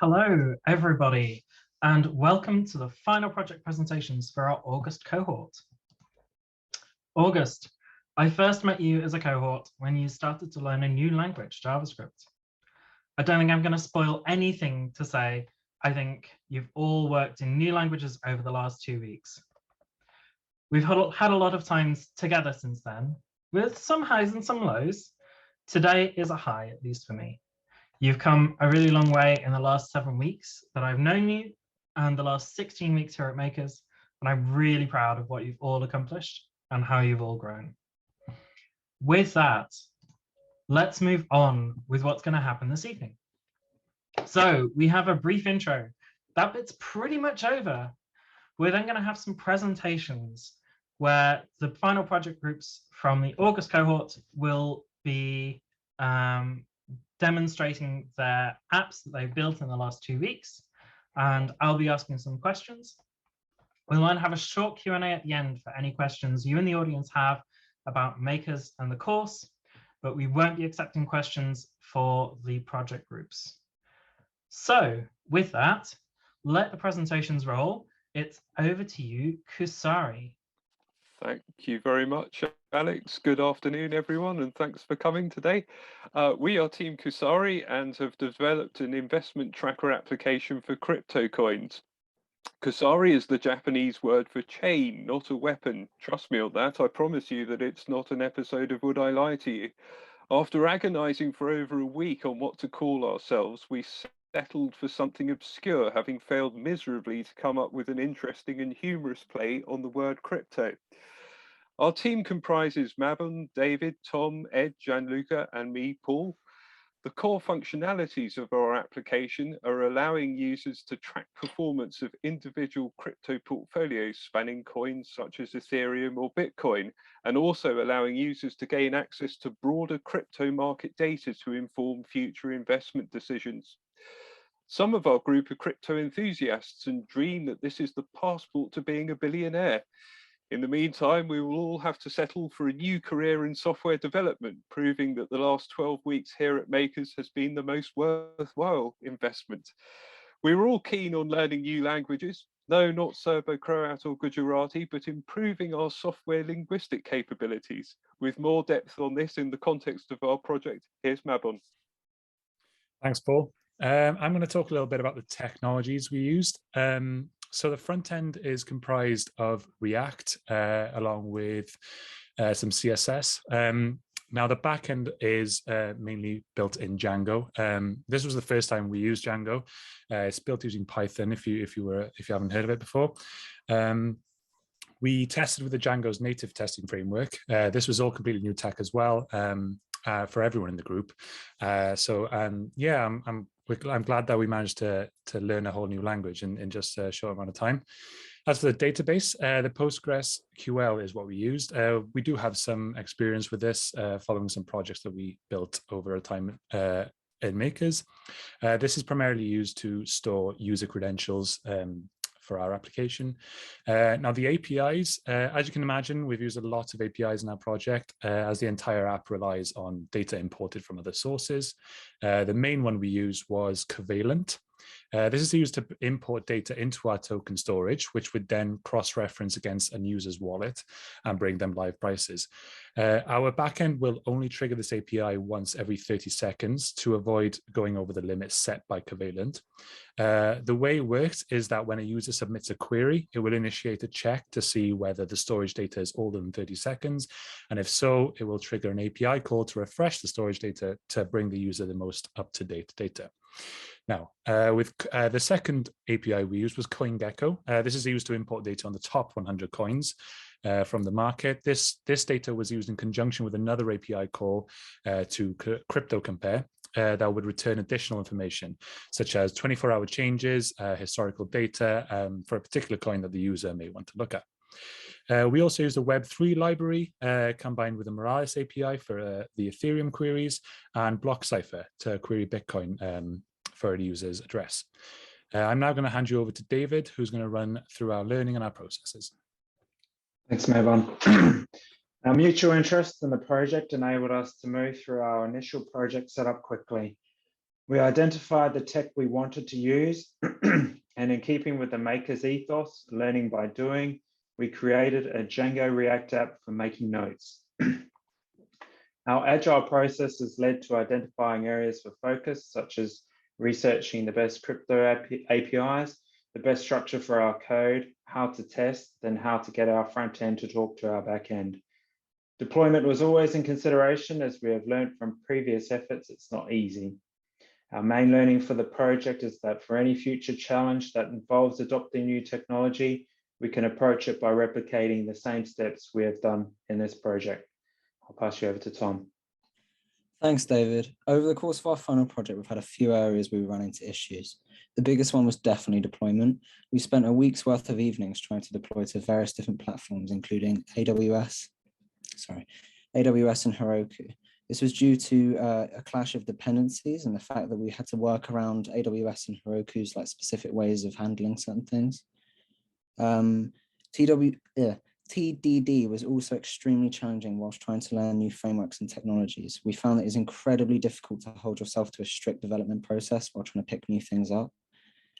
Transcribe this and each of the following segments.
Hello, everybody, and welcome to the final project presentations for our August cohort. August, I first met you as a cohort when you started to learn a new language, JavaScript. I don't think I'm going to spoil anything to say. I think you've all worked in new languages over the last 2 weeks. We've had a lot of times together since then, with some highs and some lows. Today is a high, at least for me. You've come a really long way in the last 7 weeks that I've known you and the last 16 weeks here at Makers, and I'm really proud of what you've all accomplished and how you've all grown. With that, let's move on with what's going to happen this evening. So we have a brief intro. That bit's pretty much over. We're then going to have some presentations where the final project groups from the August cohort will be demonstrating their apps that they've built in the last 2 weeks, and I'll be asking some questions. We'll then have a short Q&A at the end for any questions you in the audience have about Makers and the course, but we won't be accepting questions for the project groups. So with that, let the presentations roll. It's over to you, Kusari. Thank you very much, Alex. Good afternoon, everyone, and thanks for coming today. We are Team Kusari and have developed an investment tracker application for crypto coins. Kusari is the Japanese word for chain, not a weapon. Trust me on that. I promise you that it's not an episode of Would I Lie to You? After agonizing for over a week on what to call ourselves, we settled for something obscure, having failed miserably to come up with an interesting and humorous play on the word crypto. Our team comprises Mabon, David, Tom, Ed, Gianluca, and me, Paul. The core functionalities of our application are allowing users to track performance of individual crypto portfolios spanning coins such as Ethereum or Bitcoin, and also allowing users to gain access to broader crypto market data to inform future investment decisions. Some of our group are crypto enthusiasts and dream that this is the passport to being a billionaire. In the meantime, we will all have to settle for a new career in software development, proving that the last 12 weeks here at Makers has been the most worthwhile investment. We were all keen on learning new languages. No, not Serbo-Croat or Gujarati, but improving our software linguistic capabilities. With more depth on this in the context of our project, here's Mabon. Thanks, Paul. I'm going to talk a little bit about the technologies we used. So the front end is comprised of React along with some CSS. Now the back end is mainly built in Django. This was the first time we used Django. It's built using Python. If you haven't heard of it before. We tested with the Django's native testing framework. This was all completely new tech as well for everyone in the group. Yeah, I'm glad that we managed to learn a whole new language in just a short amount of time. As for the database, the PostgreSQL is what we used. We do have some experience with this following some projects that we built over a time in Makers. This is primarily used to store user credentials for our application. Now the APIs, as you can imagine, we've used a lot of APIs in our project as the entire app relies on data imported from other sources. The main one we used was Covalent. This is used to import data into our token storage, which would then cross-reference against a user's wallet and bring them live prices. Our backend will only trigger this API once every 30 seconds to avoid going over the limits set by Covalent. The way it works is that when a user submits a query, it will initiate a check to see whether the storage data is older than 30 seconds. And if so, it will trigger an API call to refresh the storage data to bring the user the most up-to-date data. Now, with the second API we used was CoinGecko. This is used to import data on the top 100 coins from the market. This data was used in conjunction with another API call to crypto compare that would return additional information, such as 24-hour changes, historical data for a particular coin that the user may want to look at. We also used a Web3 library combined with a Morales API for the Ethereum queries and BlockCypher to query Bitcoin for a user's address. I'm now going to hand you over to David, who's going to run through our learning and our processes. Thanks, Mabon. Our mutual interest in the project enabled us to move through our initial project setup quickly. We identified the tech we wanted to use, and in keeping with the maker's ethos, learning by doing, we created a Django React app for making notes. Our agile process has led to identifying areas for focus, such as researching the best crypto APIs, the best structure for our code, how to test, then how to get our front end to talk to our back end. Deployment was always in consideration, as we have learned from previous efforts, it's not easy. Our main learning for the project is that for any future challenge that involves adopting new technology, we can approach it by replicating the same steps we have done in this project. I'll pass you over to Tom. Thanks, David. Over the course of our final project, we've had a few areas we ran into issues. The biggest one was definitely deployment. We spent a week's worth of evenings trying to deploy to various different platforms, including AWS and Heroku. This was due to a clash of dependencies and the fact that we had to work around AWS and Heroku's specific ways of handling certain things. TDD was also extremely challenging whilst trying to learn new frameworks and technologies. We found that it's incredibly difficult to hold yourself to a strict development process while trying to pick new things up.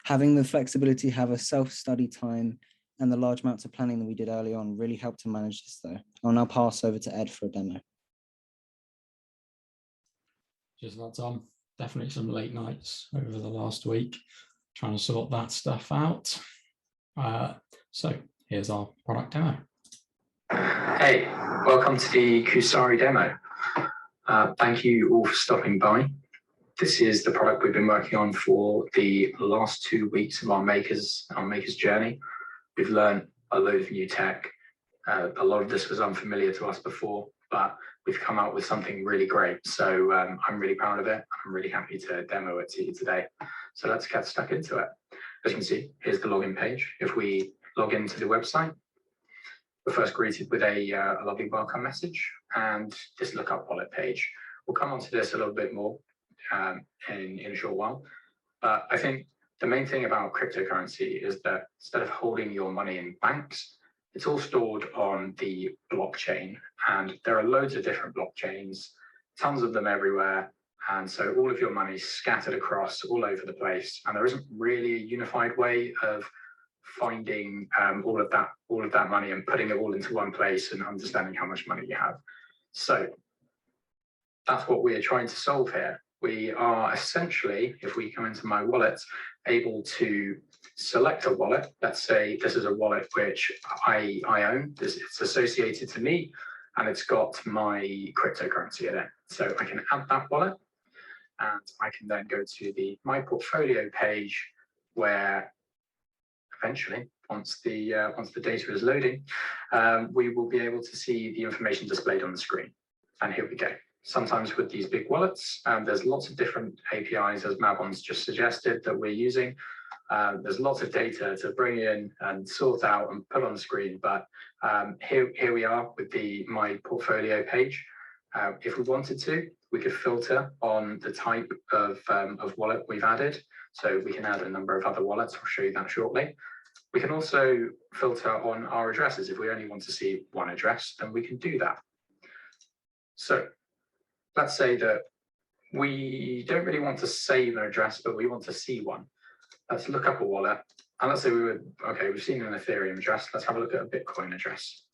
Having the flexibility to have a self-study time and the large amounts of planning that we did early on really helped to manage this though. I'll now pass over to Ed for a demo. Just that, Tom. Definitely some late nights over the last week trying to sort that stuff out. So here's our product demo. Hey, welcome to the Kusari demo. Thank you all for stopping by. This is the product we've been working on for the last 2 weeks of our maker's journey. We've learned a load of new tech. A lot of this was unfamiliar to us before, but we've come out with something really great. So I'm really proud of it. I'm really happy to demo it to you today. So let's get stuck into it. As you can see, here's the login page. If we log into the website, we're first greeted with a lovely welcome message and this lookup wallet page. We'll come onto this a little bit more in a short while. But I think the main thing about cryptocurrency is that instead of holding your money in banks, it's all stored on the blockchain, and there are loads of different blockchains, tons of them everywhere. And so all of your money is scattered across all over the place. And there isn't really a unified way of finding all of that money and putting it all into one place and understanding how much money you have. So that's what we are trying to solve here. We are essentially, if we come into my wallet, able to select a wallet. Let's say this is a wallet which I own. It's associated to me and it's got my cryptocurrency in it. So I can add that wallet and I can then go to the My Portfolio page where eventually, once the data is loading, we will be able to see the information displayed on the screen. And here we go. Sometimes with these big wallets, there's lots of different APIs, as Mabon's just suggested, that we're using. There's lots of data to bring in and sort out and put on the screen. But here we are with the My Portfolio page. If we wanted to, we could filter on the type of wallet we've added. So we can add a number of other wallets. I'll show you that shortly. We can also filter on our addresses. If we only want to see one address, then we can do that. So let's say that we don't really want to save an address, but we want to see one. Let's look up a wallet. And let's say we've seen an Ethereum address. Let's have a look at a Bitcoin address.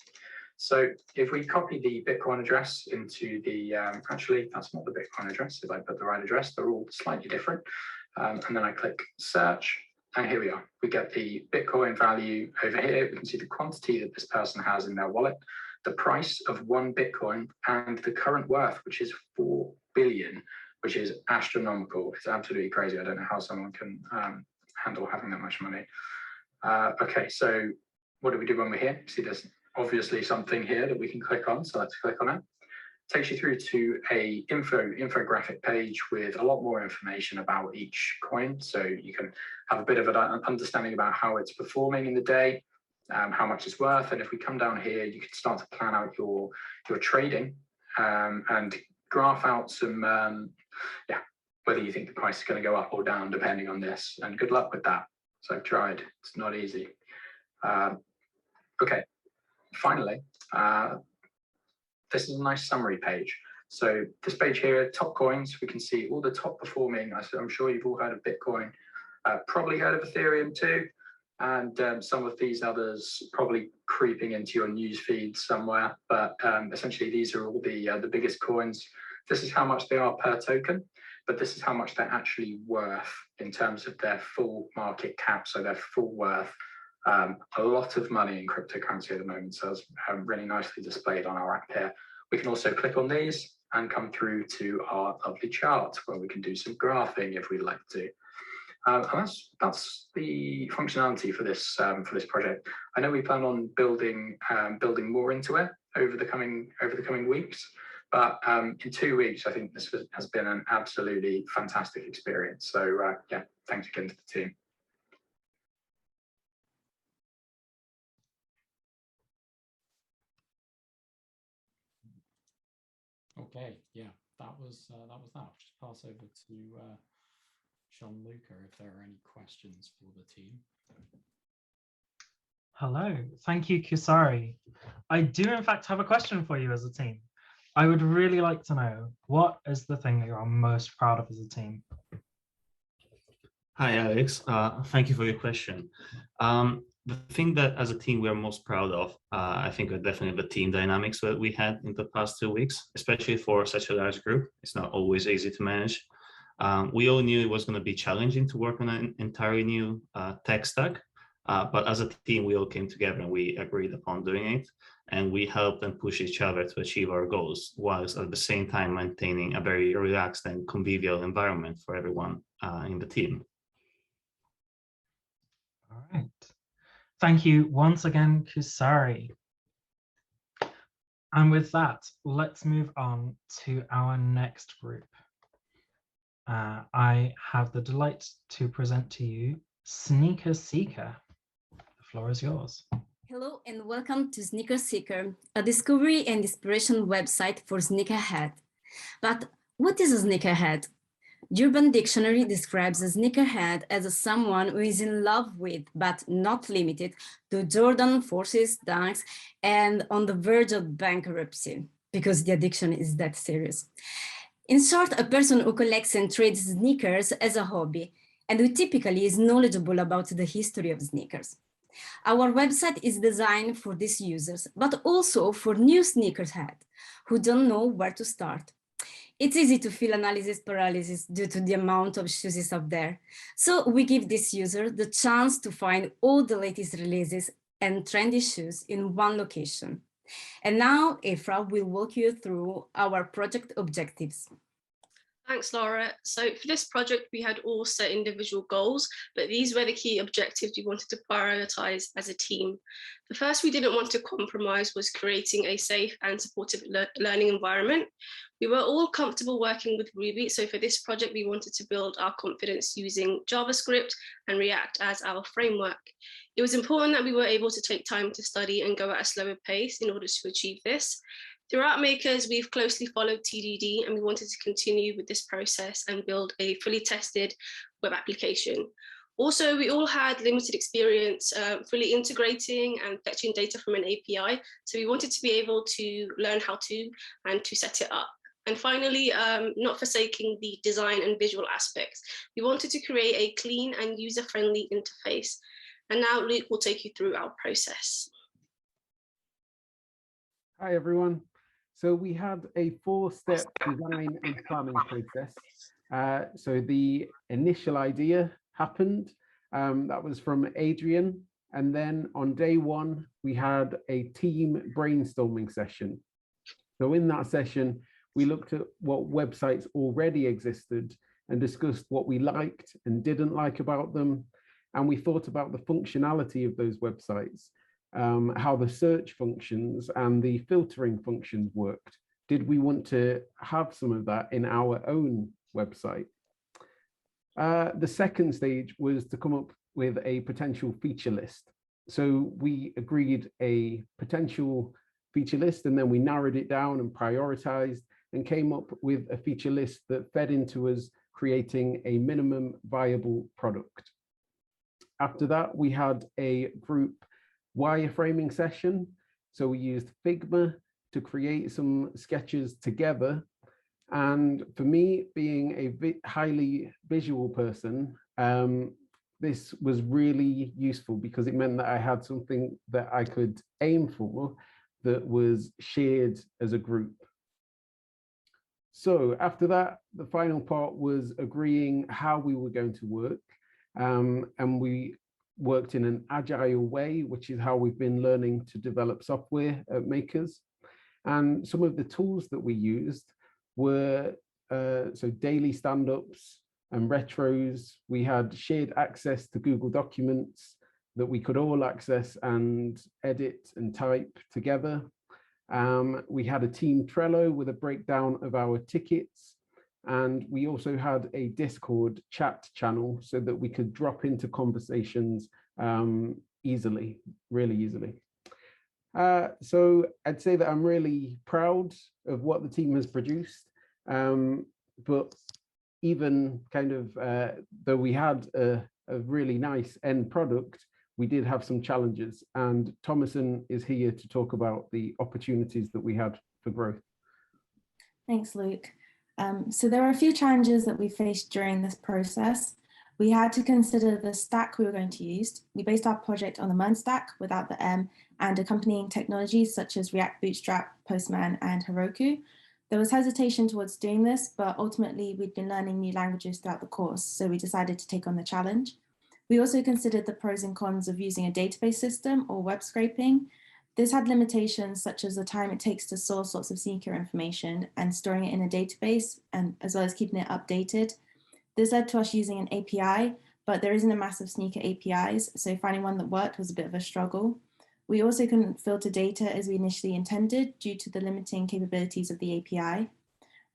So if we copy the Bitcoin address into the, actually, that's not the Bitcoin address. If I put the right address, they're all slightly different. And then I click search. And here we are. We get the Bitcoin value over here. We can see the quantity that this person has in their wallet, the price of 1 Bitcoin, and the current worth, which is 4 billion, which is astronomical. It's absolutely crazy. I don't know how someone can handle having that much money. Okay, so what do we do when we're here? See, there's obviously something here that we can click on. So let's click on it. Takes you through to a infographic page with a lot more information about each coin. So you can have a bit of an understanding about how it's performing in the day, how much it's worth. And if we come down here, you can start to plan out your trading and graph out some, whether you think the price is going to go up or down, depending on this. And good luck with that. So I've tried. It's not easy. Okay, finally, this is a nice summary page. So this page here, top coins, we can see all the top performing. I'm sure you've all heard of Bitcoin, probably heard of Ethereum too, and some of these others probably creeping into your news feed somewhere. But essentially, these are all the biggest coins. This is how much they are per token, but this is how much they're actually worth in terms of their full market cap, so their full worth. A lot of money in cryptocurrency at the moment, so it's really nicely displayed on our app here. We can also click on these and come through to our lovely chart where we can do some graphing if we'd like to. And that's the functionality for this project. I know we plan on building more into it over the coming weeks, but in 2 weeks, I think this has been an absolutely fantastic experience. So yeah, thanks again to the team. Okay, yeah, that was that. I'll just pass over to Sean Luca if there are any questions for the team. Hello, thank you, Kusari. I do in fact have a question for you as a team. I would really like to know, what is the thing that you're most proud of as a team? Hi, Alex. Thank you for your question. The thing that as a team we are most proud of, I think are definitely the team dynamics that we had in the past 2 weeks, especially for such a large group. It's not always easy to manage. We all knew it was going to be challenging to work on an entirely new tech stack, but as a team, we all came together and we agreed upon doing it. And we helped and push each other to achieve our goals, whilst at the same time maintaining a very relaxed and convivial environment for everyone in the team. All right. Thank you once again, Kusari. And with that, let's move on to our next group. I have the delight to present to you Sneaker Seeker. The floor is yours. Hello and welcome to Sneaker Seeker, a discovery and inspiration website for sneakerhead. But what is a sneakerhead? Urban Dictionary describes a sneakerhead as someone who is in love with, but not limited to, Jordan, Forces, Dunks, and on the verge of bankruptcy, because the addiction is that serious. In short, a person who collects and trades sneakers as a hobby, and who typically is knowledgeable about the history of sneakers. Our website is designed for these users, but also for new sneakerheads who don't know where to start. It's easy to feel analysis paralysis due to the amount of shoes out there. So we give this user the chance to find all the latest releases and trendy shoes in one location. And now Efra will walk you through our project objectives. Thanks, Laura. So for this project, we had all set individual goals, but these were the key objectives we wanted to prioritize as a team. The first we didn't want to compromise was creating a safe and supportive learning environment. We were all comfortable working with Ruby, so for this project, we wanted to build our confidence using JavaScript and React as our framework. It was important that we were able to take time to study and go at a slower pace in order to achieve this. Throughout Makers, we've closely followed TDD, and we wanted to continue with this process and build a fully tested web application. Also, we all had limited experience fully integrating and fetching data from an API, so we wanted to be able to learn how to and to set it up. And finally, not forsaking the design and visual aspects, we wanted to create a clean and user-friendly interface. And now Luke will take you through our process. Hi, everyone. So we had a 4-step design and planning process. So the initial idea happened. That was from Adrian. And then on day 1, we had a team brainstorming session. So in that session, we looked at what websites already existed and discussed what we liked and didn't like about them. And we thought about the functionality of those websites. How the search functions and the filtering functions worked. Did we want to have some of that in our own website? The second stage was to come up with a potential feature list. So we agreed a potential feature list, and then we narrowed it down and prioritized and came up with a feature list that fed into us creating a minimum viable product. After that, we had a group wireframing session. So we used Figma to create some sketches together And for me, being a highly visual person, this was really useful because it meant that I had something that I could aim for that was shared as a group. So after that, the final part was agreeing how we were going to work. And we worked in an agile way, which is how we've been learning to develop software at Makers. And some of the tools that we used were so daily stand-ups and retros. We had shared access to Google Documents that we could all access and edit and type together. We had a team Trello with a breakdown of our tickets. And we also had a Discord chat channel so that we could drop into conversations easily, really easily. So I'd say that I'm really proud of what the team has produced. But even kind of, though we had a really nice end product, we did have some challenges, and Thomason is here to talk about the opportunities that we had for growth. Thanks, Luke. So there are a few challenges that we faced during this process. We had to consider the stack we were going to use. We based our project on the MERN stack without the M and accompanying technologies such as React Bootstrap, Postman, and Heroku. There was hesitation towards doing this, but ultimately we'd been learning new languages throughout the course, so we decided to take on the challenge. We also considered the pros and cons of using a database system or web scraping. This had limitations such as the time it takes to source lots of sneaker information and storing it in a database, and as well as keeping it updated. This led to us using an API, but there isn't a massive sneaker APIs, so finding one that worked was a bit of a struggle. We also couldn't filter data as we initially intended due to the limiting capabilities of the API.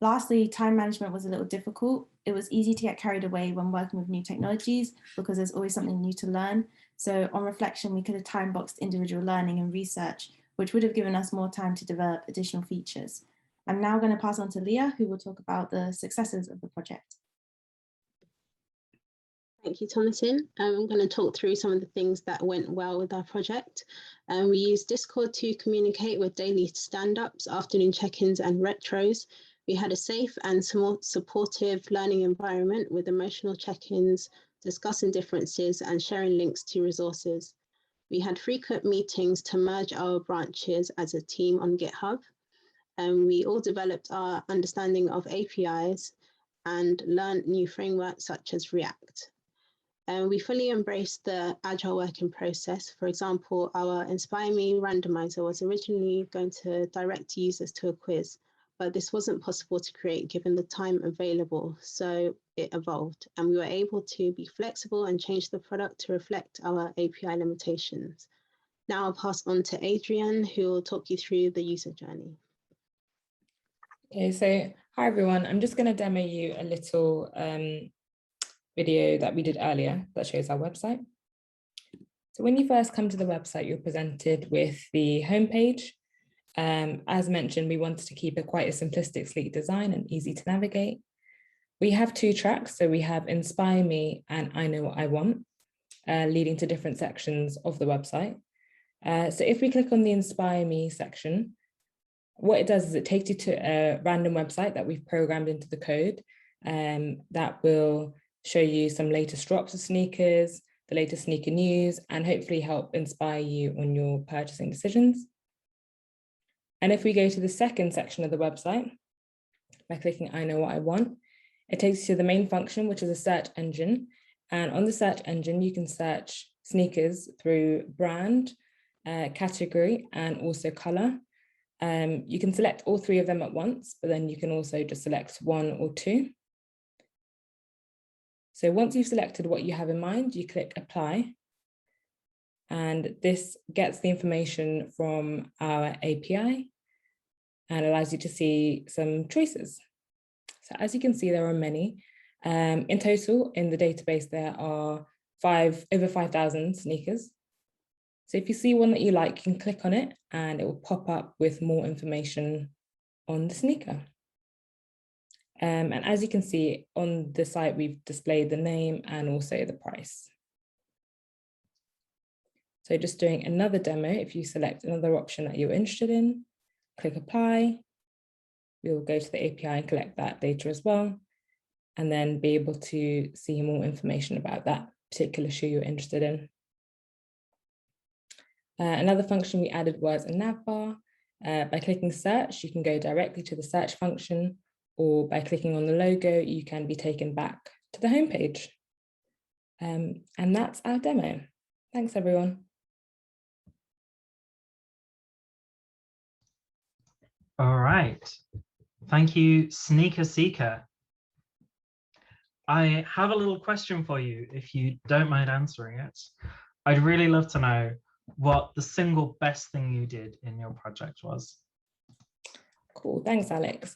Lastly, time management was a little difficult. It was easy to get carried away when working with new technologies because there's always something new to learn. So on reflection, we could have time boxed individual learning and research, which would have given us more time to develop additional features. I'm now going to pass on to Leah, who will talk about the successes of the project. Thank you, Thomason. I'm going to talk through some of the things that went well with our project. We used Discord to communicate with daily stand-ups, afternoon check-ins and retros. We had a safe and supportive learning environment with emotional check-ins, discussing differences and sharing links to resources. We had frequent meetings to merge our branches as a team on GitHub. And we all developed our understanding of APIs and learned new frameworks such as React. And we fully embraced the agile working process. For example, our Inspire Me randomizer was originally going to direct users to a quiz, but this wasn't possible to create given the time available. So it evolved, and we were able to be flexible and change the product to reflect our API limitations. Now I'll pass on to Adrian, who will talk you through the user journey. Okay, so hi everyone. I'm just going to demo you a little video that we did earlier that shows our website. So when you first come to the website, you're presented with the homepage. As mentioned, we wanted to keep it quite a simplistic, sleek design and easy to navigate. We have two tracks, so we have Inspire Me and I Know What I Want, leading to different sections of the website. So if we click on the Inspire Me section, what it does is it takes you to a random website that we've programmed into the code that will show you some latest drops of sneakers, the latest sneaker news, and hopefully help inspire you on your purchasing decisions. And if we go to the second section of the website, by clicking I Know What I Want, it takes you to the main function, which is a search engine. And on the search engine, you can search sneakers through brand, category, and also color. You can select all three of them at once, but then you can also just select one or two. So once you've selected what you have in mind, you click apply. And this gets the information from our API and allows you to see some choices. So as you can see, there are many. In total, in the database, there are over 5,000 sneakers. So if you see one that you like, you can click on it and it will pop up with more information on the sneaker. And as you can see on the site, we've displayed the name and also the price. So just doing another demo, if you select another option that you're interested in, click apply, we'll go to the API and collect that data as well, and then be able to see more information about that particular shoe you're interested in. Another function we added was a nav bar. By clicking search, you can go directly to the search function, or by clicking on the logo, you can be taken back to the homepage. And that's our demo. Thanks, everyone. All right. Thank you, Sneaker Seeker. I have a little question for you, if you don't mind answering it. I'd really love to know what the single best thing you did in your project was. Cool, thanks, Alex.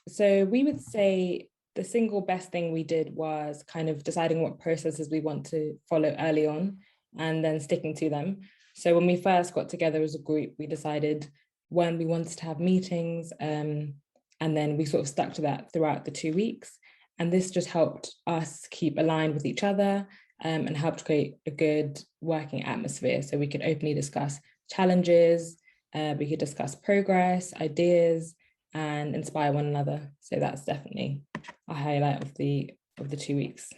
So we would say the single best thing we did was kind of deciding what processes we want to follow early on and then sticking to them. So when we first got together as a group, we decided when we wanted to have meetings, and then we sort of stuck to that throughout the 2 weeks. And this just helped us keep aligned with each other, and helped create a good working atmosphere. So we could openly discuss challenges, we could discuss progress, ideas, and inspire one another. So that's definitely a highlight of the 2 weeks.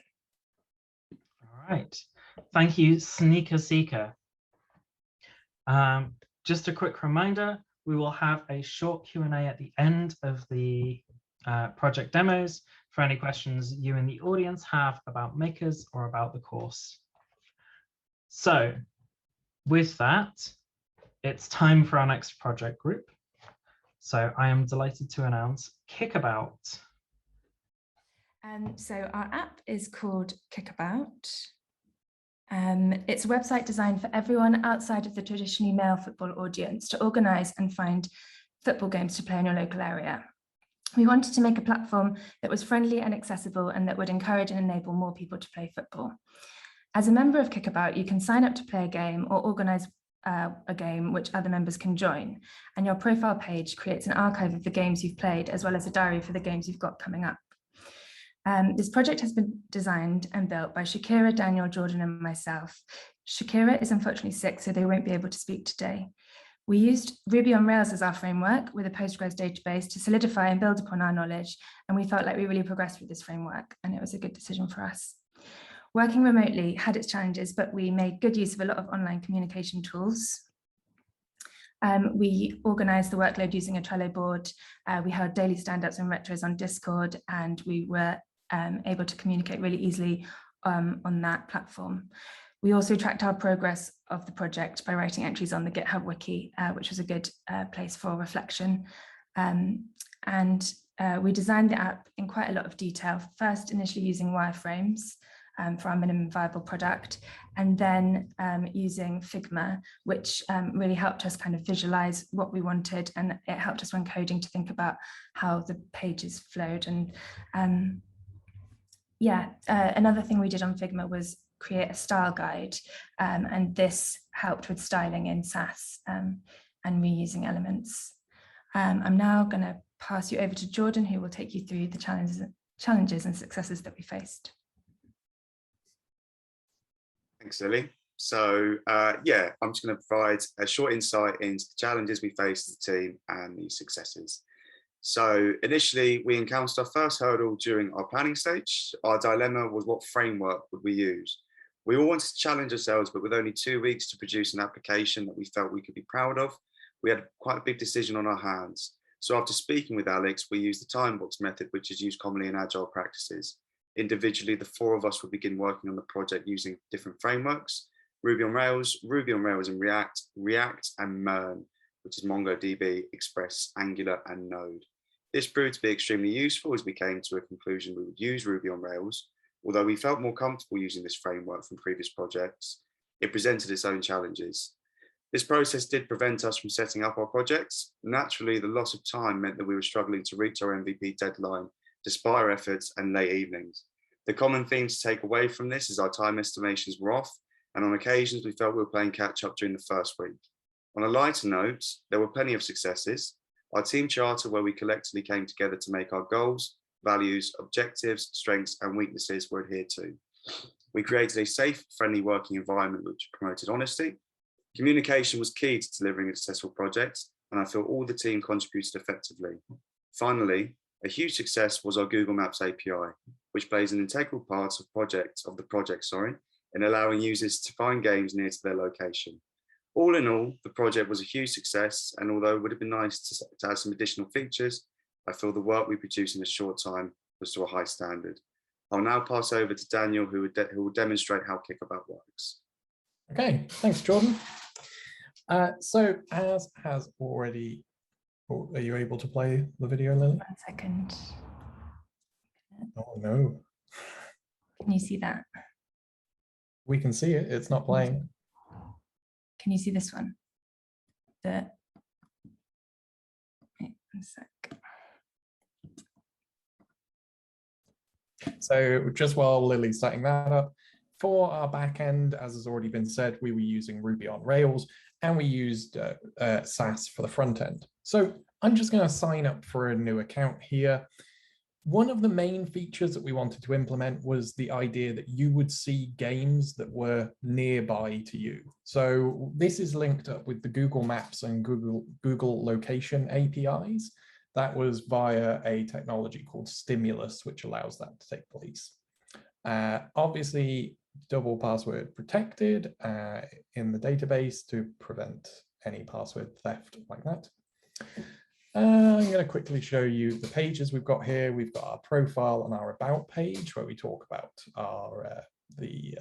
All right, thank you, Sneaker Seeker. Just a quick reminder, we will have a short Q&A at the end of the project demos for any questions you in the audience have about makers or about the course. So with that, it's time for our next project group. So I am delighted to announce Kickabout. So our app is called Kickabout. It's a website designed for everyone outside of the traditionally male football audience to organise and find football games to play in your local area. We wanted to make a platform that was friendly and accessible and that would encourage and enable more people to play football. As a member of Kickabout, you can sign up to play a game or organise a game which other members can join. And your profile page creates an archive of the games you've played, as well as a diary for the games you've got coming up. This project has been designed and built by Shakira, Daniel, Jordan, and myself. Shakira is unfortunately sick, so they won't be able to speak today. We used Ruby on Rails as our framework with a Postgres database to solidify and build upon our knowledge, and we felt like we really progressed with this framework, and it was a good decision for us. Working remotely had its challenges, but we made good use of a lot of online communication tools. We organised the workload using a Trello board. We held daily stand-ups and retros on Discord, and we were able to communicate really easily on that platform. We also tracked our progress of the project by writing entries on the GitHub wiki, which was a good place for reflection. We designed the app in quite a lot of detail, first initially using wireframes for our minimum viable product, and then using Figma, which really helped us kind of visualize what we wanted, and it helped us when coding to think about how the pages flowed. And another thing we did on Figma was create a style guide, and this helped with styling in Sass and reusing elements. I'm now going to pass you over to Jordan, who will take you through the challenges and successes that we faced. Thanks, Lily. So I'm just going to provide a short insight into the challenges we faced as a team and the successes. So initially, we encountered our first hurdle during our planning stage. Our dilemma was, what framework would we use? We all wanted to challenge ourselves, but with only 2 weeks to produce an application that we felt we could be proud of, we had quite a big decision on our hands. So after speaking with Alex, we used the time box method, which is used commonly in agile practices. Individually, the 4 of us would begin working on the project using different frameworks: Ruby on Rails and React and Mern, which is MongoDB, Express, Angular, and Node. This proved to be extremely useful as we came to a conclusion we would use Ruby on Rails. Although we felt more comfortable using this framework from previous projects, it presented its own challenges. This process did prevent us from setting up our projects. Naturally, the loss of time meant that we were struggling to reach our MVP deadline despite our efforts and late evenings. The common theme to take away from this is our time estimations were off, and on occasions we felt we were playing catch up during the first week. On a lighter note, there were plenty of successes. Our team charter, where we collectively came together to make our goals, values, objectives, strengths, and weaknesses were adhered to. We created a safe, friendly working environment which promoted honesty. Communication was key to delivering a successful project. and I feel all the team contributed effectively. Finally, a huge success was our Google Maps API, which plays an integral part of the project, in allowing users to find games near to their location. All in all, the project was a huge success, and although it would have been nice to add some additional features, I feel the work we produced in a short time was to a high standard. I'll now pass over to Daniel, who will demonstrate how Kickabout works. Okay, thanks, Jordan. So as has already, are you able to play the video, Lily? 1 second. Oh no. Can you see that? We can see it, it's not playing. Can you see this one? Wait 1 sec. So just while Lily's setting that up, for our backend, as has already been said, we were using Ruby on Rails, and we used SAS for the front end. So I'm just going to sign up for a new account here. One of the main features that we wanted to implement was the idea that you would see games that were nearby to you. So this is linked up with the Google Maps and Google Location APIs. That was via a technology called Stimulus, which allows that to take place. Obviously, double password protected in the database to prevent any password theft like that. I'm going to quickly show you the pages we've got here. We've got our profile and our about page where we talk about our the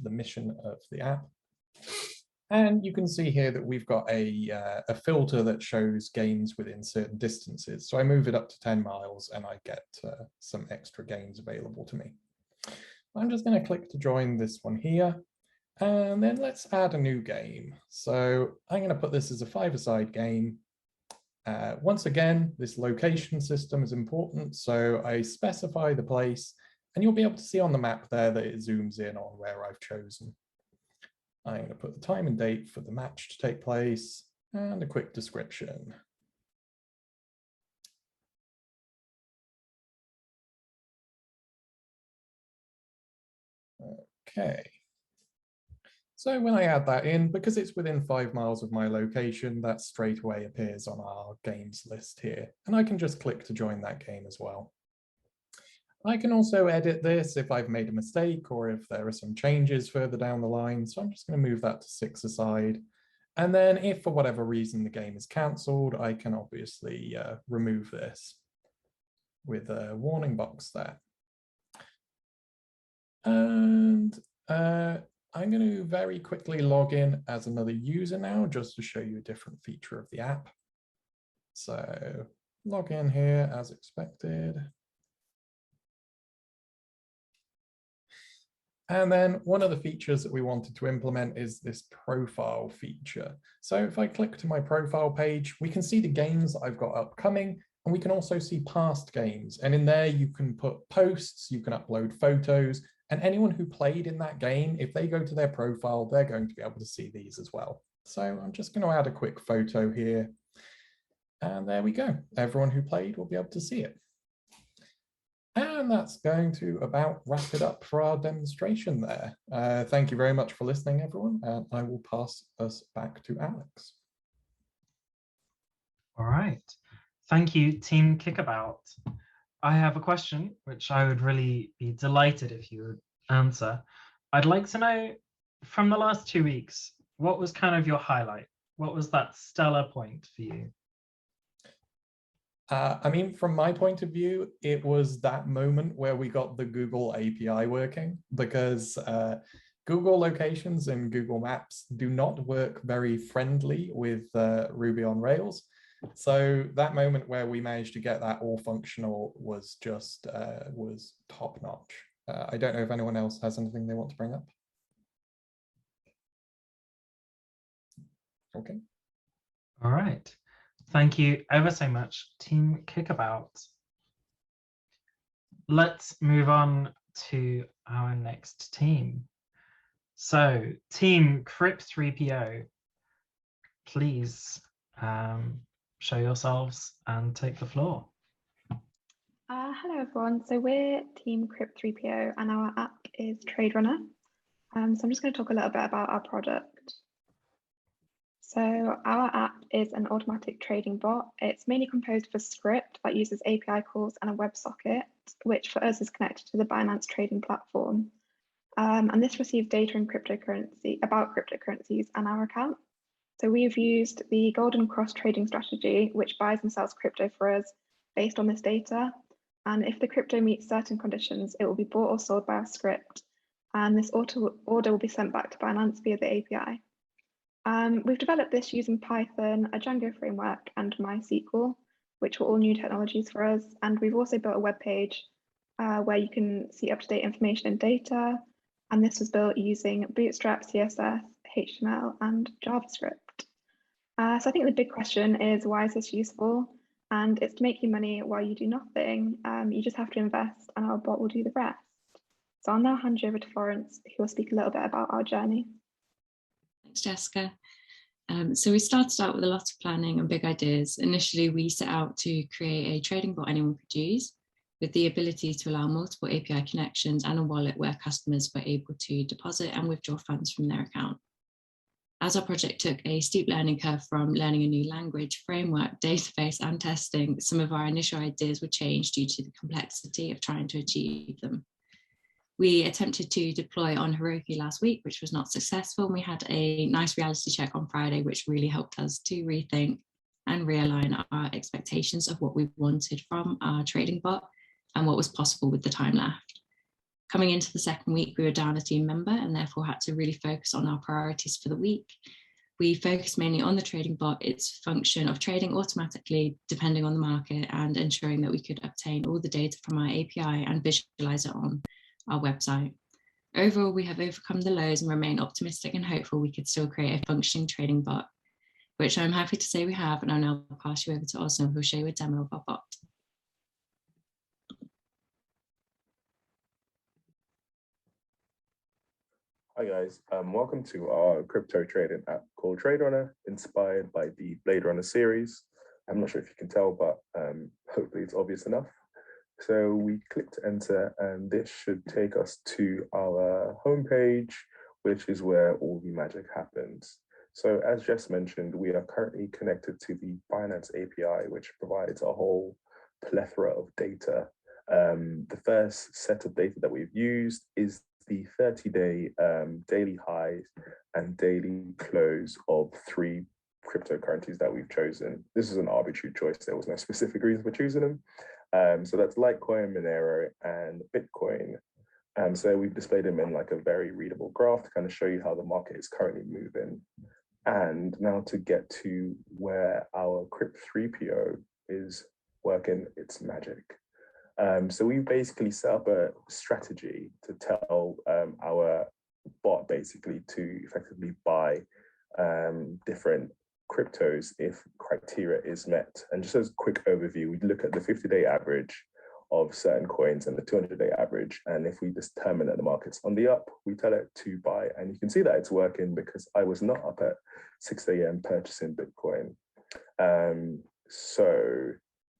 mission of the app. And you can see here that we've got a filter that shows games within certain distances. So I move it up to 10 miles and I get some extra games available to me. I'm just going to click to join this one here. And then let's add a new game. So I'm going to put this as a 5-a-side game. Once again, this location system is important. So I specify the place and you'll be able to see on the map there that it zooms in on where I've chosen. I'm going to put the time and date for the match to take place and a quick description. Okay. So when I add that in, because it's within 5 miles of my location, that straight away appears on our games list here. And I can just click to join that game as well. I can also edit this if I've made a mistake or if there are some changes further down the line. So I'm just going to move that to 6-a-side. And then if for whatever reason the game is cancelled, I can obviously remove this with a warning box there. And I'm going to very quickly log in as another user now, just to show you a different feature of the app. So log in here as expected. And then one of the features that we wanted to implement is this profile feature. So if I click to my profile page, we can see the games that I've got upcoming, and we can also see past games. And in there, you can put posts, you can upload photos, and anyone who played in that game, if they go to their profile, they're going to be able to see these as well. So I'm just going to add a quick photo here. And there we go. Everyone who played will be able to see it. And that's going to about wrap it up for our demonstration there. Thank you very much for listening, everyone. And I will pass us back to Alex. All right. Thank you, Team Kickabout. I have a question, which I would really be delighted if you would answer. I'd like to know, from the last 2 weeks, what was kind of your highlight? What was that stellar point for you? I mean, from my point of view, it was that moment where we got the Google API working, because Google Locations and Google Maps do not work very friendly with Ruby on Rails. So that moment where we managed to get that all functional was just was top notch. I don't know if anyone else has anything they want to bring up. Okay. All right. Thank you ever so much, Team Kickabout. Let's move on to our next team. So, Team Crip3PO, please show yourselves and take the floor. Hello everyone, so we're Team Crip3PO and our app is Trade Runner. So I'm just going to talk a little bit about our product. So our app is an automatic trading bot. It's mainly composed of a script that uses API calls and a WebSocket, which for us is connected to the Binance trading platform. And this receives data in cryptocurrency about cryptocurrencies and our account. So we've used the golden cross trading strategy, which buys and sells crypto for us based on this data. And if the crypto meets certain conditions, it will be bought or sold by our script. And this order will be sent back to Binance via the API. We've developed this using Python, a Django framework, and MySQL, which were all new technologies for us. And we've also built a web page where you can see up-to-date information and data. And this was built using Bootstrap, CSS, HTML, and JavaScript. So I think the big question is, why is this useful? And it's to make you money while you do nothing. You just have to invest and our bot will do the rest. So I'll now hand you over to Florence, who will speak a little bit about our journey. Thanks, Jessica. So we started out with a lot of planning and big ideas. Initially, we set out to create a trading bot anyone could use, with the ability to allow multiple API connections and a wallet where customers were able to deposit and withdraw funds from their account. As our project took a steep learning curve from learning a new language, framework, database, and testing, some of our initial ideas were changed due to the complexity of trying to achieve them. We attempted to deploy on Heroku last week, which was not successful. We had a nice reality check on Friday, which really helped us to rethink and realign our expectations of what we wanted from our trading bot and what was possible with the time left. Coming into the second week, we were down a team member and therefore had to really focus on our priorities for the week. We focused mainly on the trading bot, its function of trading automatically depending on the market and ensuring that we could obtain all the data from our API and visualize it on our website. Overall, we have overcome the lows and remain optimistic and hopeful we could still create a functioning trading bot, which I'm happy to say we have, and I'll now pass you over to Osno, who'll show you a demo of our bot. Hi guys, welcome to our crypto trading app called Trade Runner, inspired by the Blade Runner series. I'm not sure if you can tell, but hopefully it's obvious enough. So we clicked enter and this should take us to our homepage, which is where all the magic happens. So as Jess mentioned, we are currently connected to the Binance API, which provides a whole plethora of data. The first set of data that we've used is the 30-day daily highs and daily close of 3 cryptocurrencies that we've chosen. This is an arbitrary choice. There was no specific reason for choosing them. So that's Litecoin, Monero, and Bitcoin. So we've displayed them in like a very readable graph to kind of show you how the market is currently moving. And now to get to where our Crypt3PO is working its magic. So we basically set up a strategy to tell our bot basically to effectively buy different cryptos if criteria is met. And just as a quick overview, we look at the 50-day average of certain coins and the 200-day average. And if we determine that the market's on the up, we tell it to buy. And you can see that it's working because I was not up at 6 a.m. purchasing Bitcoin. So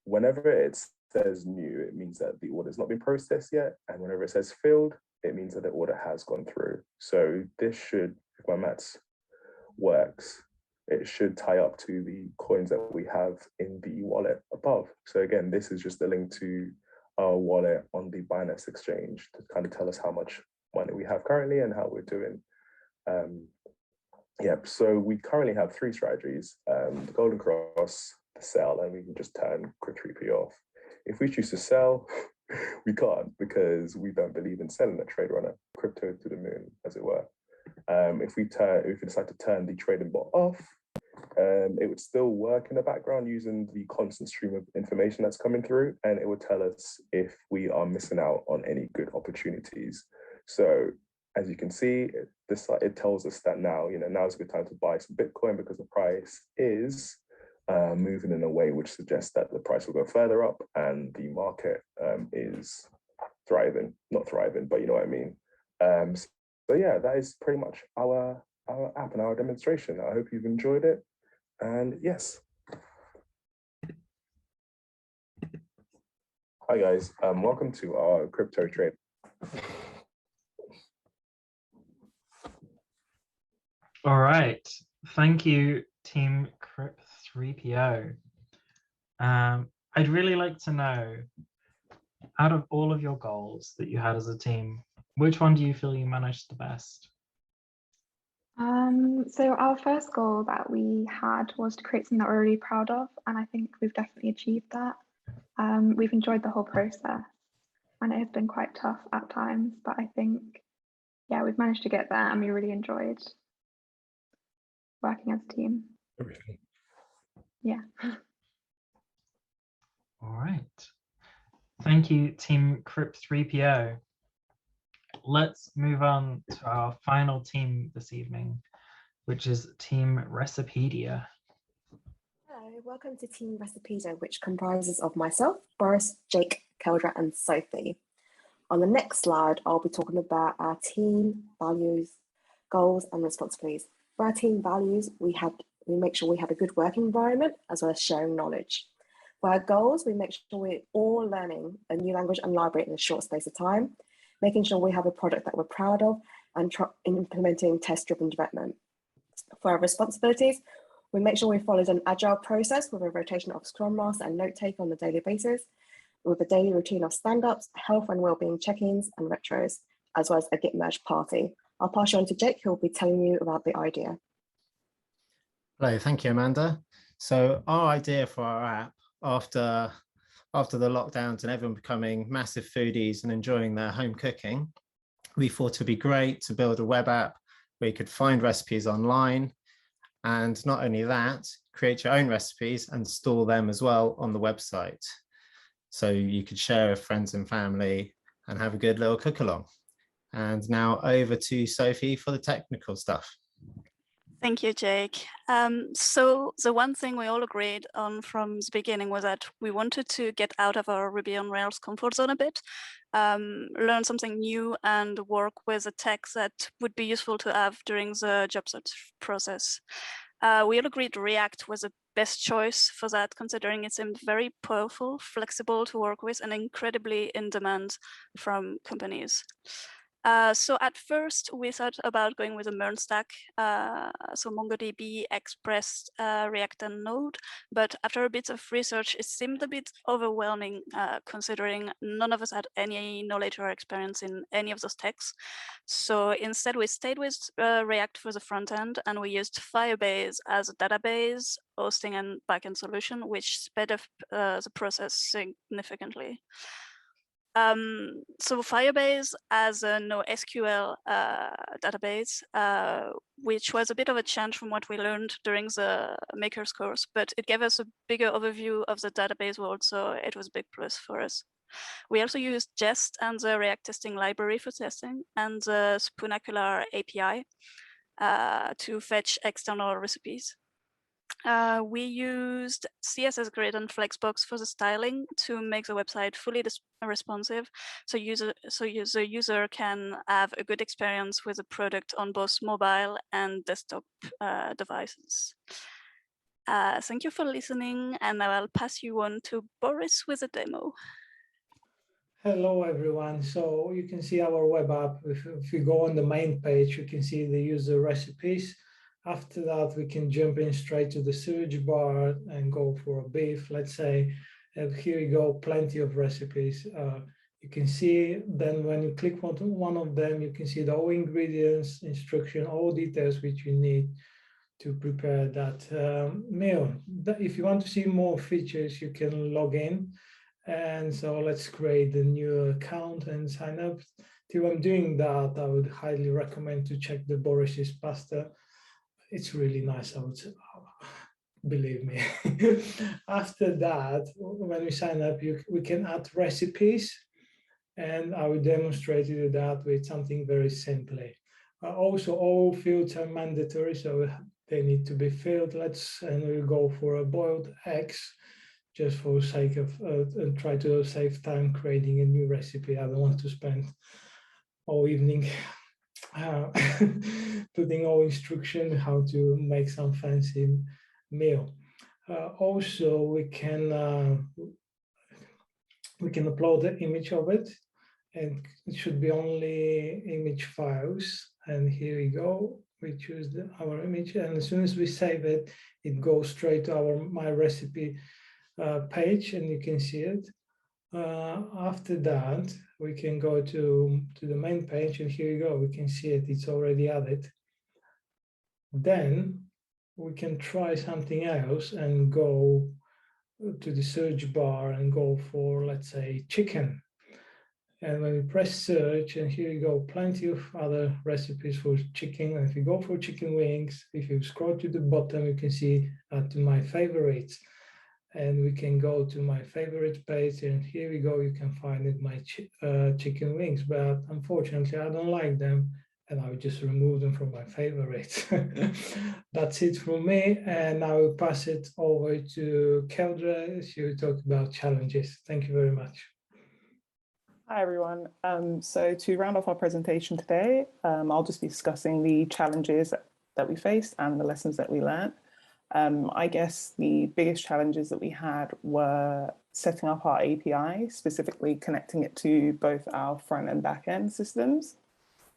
whenever it says new, it means that the order's not been processed yet. And whenever it says filled, it means that the order has gone through. So this should, if my maths works, it should tie up to the coins that we have in the wallet above. So again, this is just a link to our wallet on the Binance exchange to kind of tell us how much money we have currently and how we're doing. So we currently have 3 strategies, the golden cross, the sell, and we can just turn Crypt3PO off. If we choose to sell, we can't because we don't believe in selling a trade runner, crypto to the moon, as it were. If we decide to turn the trading bot off, it would still work in the background using the constant stream of information that's coming through, and it would tell us if we are missing out on any good opportunities. So as you can see, it tells us that now is a good time to buy some Bitcoin because the price is moving in a way which suggests that the price will go further up and the market is thriving, not thriving, but you know what I mean. So yeah, that is pretty much our app and our demonstration. I hope you've enjoyed it. And yes. Hi guys, welcome to our crypto trade. All right, thank you Team Crip 3PO. I'd really like to know, out of all of your goals that you had as a team, which one do you feel you managed the best? So our first goal that we had was to create something that we're really proud of, and I think we've definitely achieved that. We've enjoyed the whole process, and it has been quite tough at times, but I think, yeah, we've managed to get there, and we really enjoyed working as a team. Yeah. All right. Thank you, Team Crip 3PO. Let's move on to our final team this evening, which is Team Recipedia. Hello, welcome to Team Recipedia, which comprises of myself, Boris, Jake, Keldra, and Sophie. On the next slide, I'll be talking about our team values, goals, and responsibilities. For our team values, we make sure we have a good working environment as well as sharing knowledge. For our goals, we make sure we're all learning a new language and library in a short space of time, making sure we have a product that we're proud of, and implementing test-driven development. For our responsibilities, we make sure we followed an agile process with a rotation of Scrum Master and note taker on a daily basis, with a daily routine of stand-ups, health and wellbeing check-ins and retros, as well as a Git merge party. I'll pass you on to Jake, who will be telling you about the idea. Hello, thank you, Amanda. So our idea for our app, after the lockdowns and everyone becoming massive foodies and enjoying their home cooking, we thought it'd be great to build a web app where you could find recipes online, and not only that, create your own recipes and store them as well on the website. So you could share with friends and family and have a good little cook along. And now over to Sophie for the technical stuff. Thank you, Jake. So the one thing we all agreed on from the beginning was that we wanted to get out of our Ruby on Rails comfort zone a bit, learn something new and work with a tech that would be useful to have during the job search process. We all agreed React was the best choice for that, considering it seemed very powerful, flexible to work with, and incredibly in demand from companies. So at first, we thought about going with a MERN stack, so MongoDB, Express, React, and Node. But after a bit of research, it seemed a bit overwhelming, considering none of us had any knowledge or experience in any of those techs. So instead, we stayed with React for the front end, and we used Firebase as a database, hosting, and backend solution, which sped up the process significantly. So Firebase as a NoSQL database, which was a bit of a change from what we learned during the Makers course, but it gave us a bigger overview of the database world, so it was a big plus for us. We also used Jest and the React testing library for testing, and the Spoonacular API to fetch external recipes. We used CSS Grid and Flexbox for the styling to make the website fully responsive, so the user can have a good experience with the product on both mobile and desktop devices. Thank you for listening, and now I'll pass you on to Boris with a demo. Hello, everyone. So you can see our web app. If you go on the main page, you can see the user recipes. After that, we can jump in straight to the search bar and go for a beef, let's say. Here you go, plenty of recipes. You can see then when you click on one of them, you can see the all ingredients, instruction, all details which you need to prepare that meal. If you want to see more features, you can log in. And so let's create a new account and sign up. Till I'm doing that, I would highly recommend to check the Boris's pasta. It's really nice, I would say, believe me. After that, when we sign up, we can add recipes, and I will demonstrate you that with something very simply. Also, all fields are mandatory, so they need to be filled. And we'll go for a boiled eggs, just for the sake of, and try to save time creating a new recipe. I don't want to spend all evening putting all instruction how to make some fancy meal. Also, we can upload the image of it, and it should be only image files. And here we go. we choose our image, and as soon as we save it, it goes straight to our My Recipe page, and you can see it. After that, we can go to the main page, and here you go, we can see it, it's already added. Then we can try something else and go to the search bar and go for, let's say, chicken. And when we press search, and here you go, plenty of other recipes for chicken. And if you go for chicken wings, if you scroll to the bottom, you can see to my favorites. And we can go to my favorite page, and here we go, you can find it, my chicken wings. But unfortunately, I don't like them, and I will just remove them from my favorites. That's it from me, and I will pass it over to Keldra. She will talk about challenges. Thank you very much. Hi, everyone. So to round off our presentation today, I'll just be discussing the challenges that we faced and the lessons that we learned. I guess the biggest challenges that we had were setting up our API, specifically connecting it to both our front and back end systems,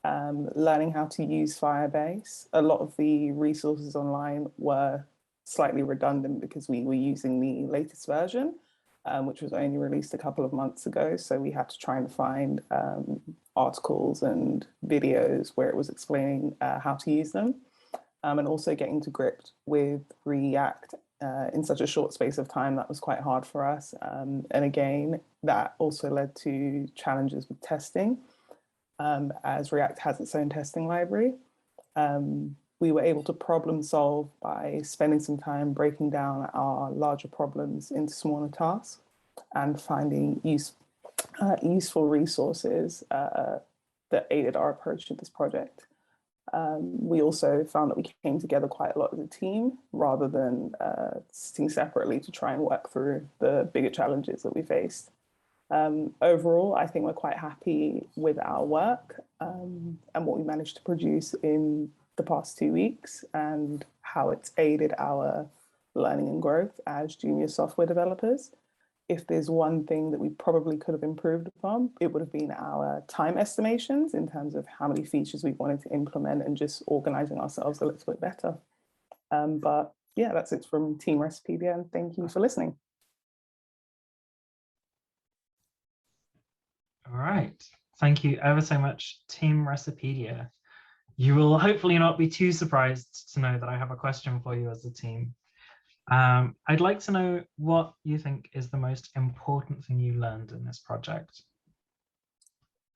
learning how to use Firebase. A lot of the resources online were slightly redundant because we were using the latest version, which was only released a couple of months ago. So we had to try and find articles and videos where it was explaining how to use them. And also getting to grips with React in such a short space of time, that was quite hard for us. And again, that also led to challenges with testing, as React has its own testing library. We were able to problem solve by spending some time breaking down our larger problems into smaller tasks and finding useful resources that aided our approach to this project. We also found that we came together quite a lot as a team rather than sitting separately to try and work through the bigger challenges that we faced. Overall, I think we're quite happy with our work and what we managed to produce in the past 2 weeks and how it's aided our learning and growth as junior software developers. If there's one thing that we probably could have improved upon, it would have been our time estimations in terms of how many features we wanted to implement and just organizing ourselves a little bit better. But yeah, that's it from Team Recipedia, and thank you for listening. All right, thank you ever so much, Team Recipedia. You will hopefully not be too surprised to know that I have a question for you as a team. I'd like to know what you think is the most important thing you learned in this project.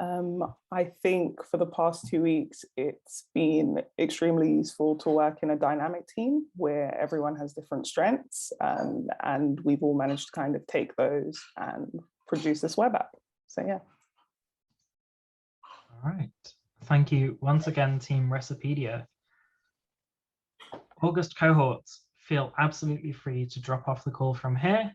I think for the past 2 weeks, it's been extremely useful to work in a dynamic team where everyone has different strengths, and we've all managed to kind of take those and produce this web app. So yeah. All right, thank you once again, Team Recipedia. August cohorts, feel absolutely free to drop off the call from here.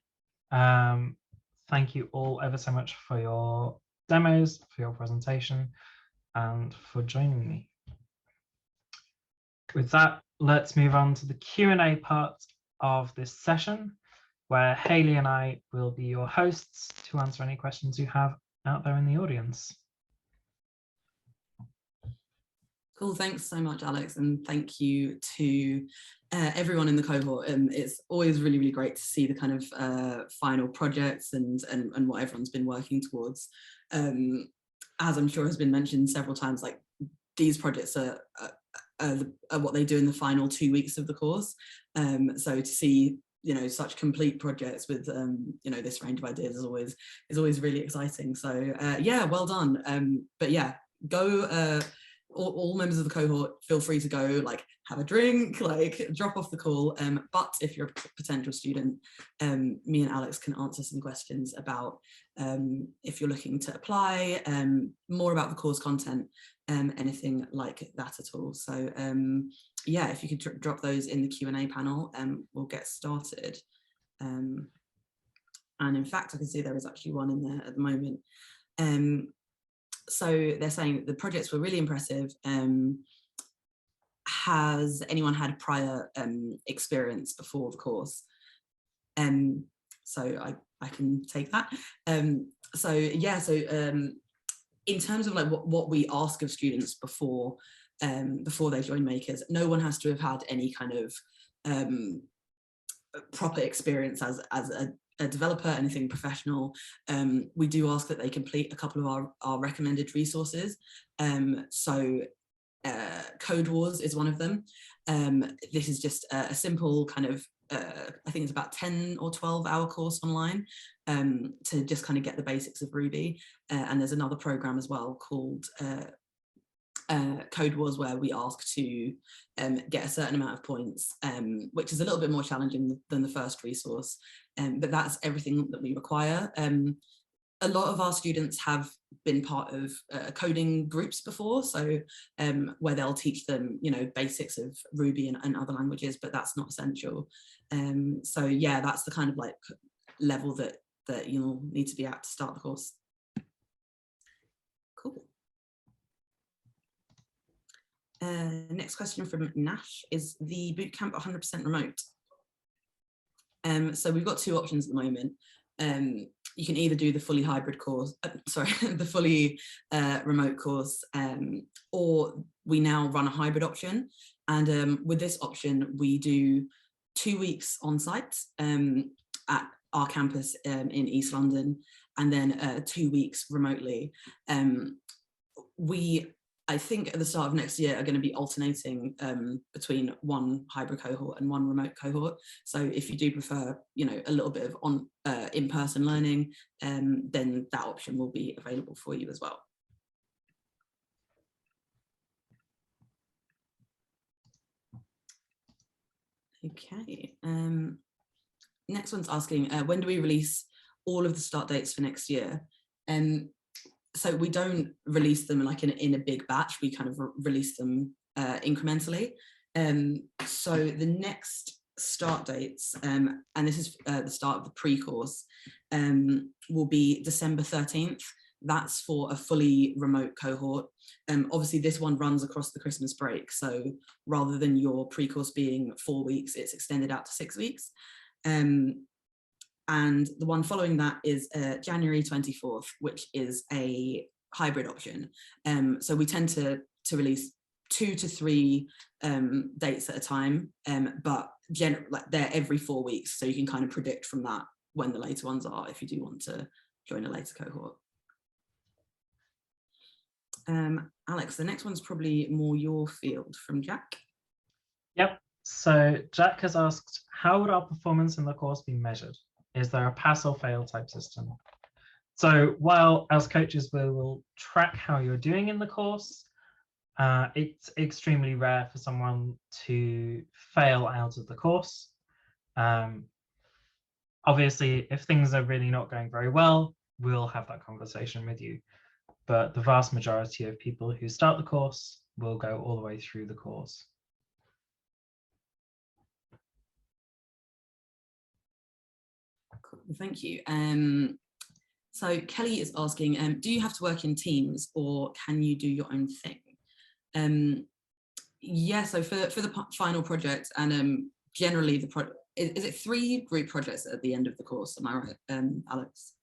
Thank you all ever so much for your demos, for your presentation, and for joining me. With that, let's move on to the Q&A part of this session, where Hayley and I will be your hosts to answer any questions you have out there in the audience. Cool, thanks so much, Alex, and thank you to everyone in the cohort. It's always really, really great to see the kind of final projects and what everyone's been working towards. As I'm sure has been mentioned several times, like these projects are what they do in the final 2 weeks of the course. So to see, you know, such complete projects with you know, this range of ideas is always really exciting. So yeah, well done. But yeah, go. All members of the cohort, feel free to go, like, have a drink, like, drop off the call. But if you're a potential student, me and Alex can answer some questions about if you're looking to apply, more about the course content, anything like that at all. So yeah, if you could drop those in the Q&A panel, we'll get started. And in fact, I can see there is actually one in there at the moment. So they're saying the projects were really impressive. Has anyone had prior experience before the course? So I can take that. So yeah, so in terms of like what we ask of students before before they join Makers. No one has to have had any kind of proper experience as a developer, anything professional. We do ask that they complete a couple of our recommended resources. So Code Wars is one of them. This is just a simple kind of, I think it's about 10 or 12-hour course online to just kind of get the basics of Ruby. And there's another program as well called Code Wars, where we ask to get a certain amount of points, which is a little bit more challenging than the first resource. But that's everything that we require. A lot of our students have been part of coding groups before, so where they'll teach them, you know, basics of Ruby and other languages, but that's not essential. So yeah, that's the kind of like level that you'll need to be at to start the course. Cool. Next question from Nash: is the bootcamp 100% remote? So we've got two options at the moment. You can either do the fully hybrid course, the fully remote course, or we now run a hybrid option. And with this option, we do 2 weeks on site at our campus in East London, and then 2 weeks remotely. I think at the start of next year are going to be alternating between one hybrid cohort and one remote cohort. So if you do prefer, you know, a little bit of in-person learning, then that option will be available for you as well. Okay. Next one's asking, when do we release all of the start dates for next year? So we don't release them like in a big batch. We kind of release them incrementally. So the next start dates, and this is the start of the pre-course, will be December 13th. That's for a fully remote cohort. Obviously this one runs across the Christmas break. So rather than your pre-course being 4 weeks, it's extended out to 6 weeks. And the one following that is January 24th, which is a hybrid option. So we tend to release 2 to 3 dates at a time, but they're every 4 weeks. So you can kind of predict from that when the later ones are, if you do want to join a later cohort. Alex, the next one's probably more your field, from Jack. Yep. So Jack has asked, how would our performance in the course be measured? Is there a pass or fail type system? So while as coaches we will track how you're doing in the course, it's extremely rare for someone to fail out of the course. Obviously, if things are really not going very well, we'll have that conversation with you. But the vast majority of people who start the course will go all the way through the course. Cool, thank you. So Kelly is asking, do you have to work in teams or can you do your own thing? Yeah, so for the final project, and generally the project, is it 3 group projects at the end of the course? Am I right, Alex?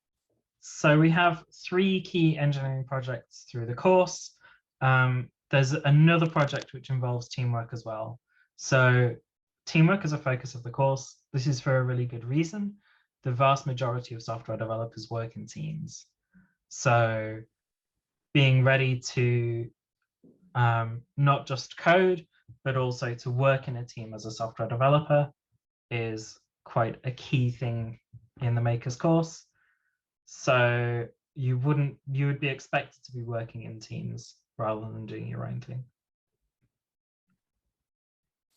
So we have 3 key engineering projects through the course. There's another project which involves teamwork as well. So teamwork is a focus of the course. This is for a really good reason. The vast majority of software developers work in teams. So being ready to not just code, but also to work in a team as a software developer is quite a key thing in the Makers course. So you would be expected to be working in teams rather than doing your own thing.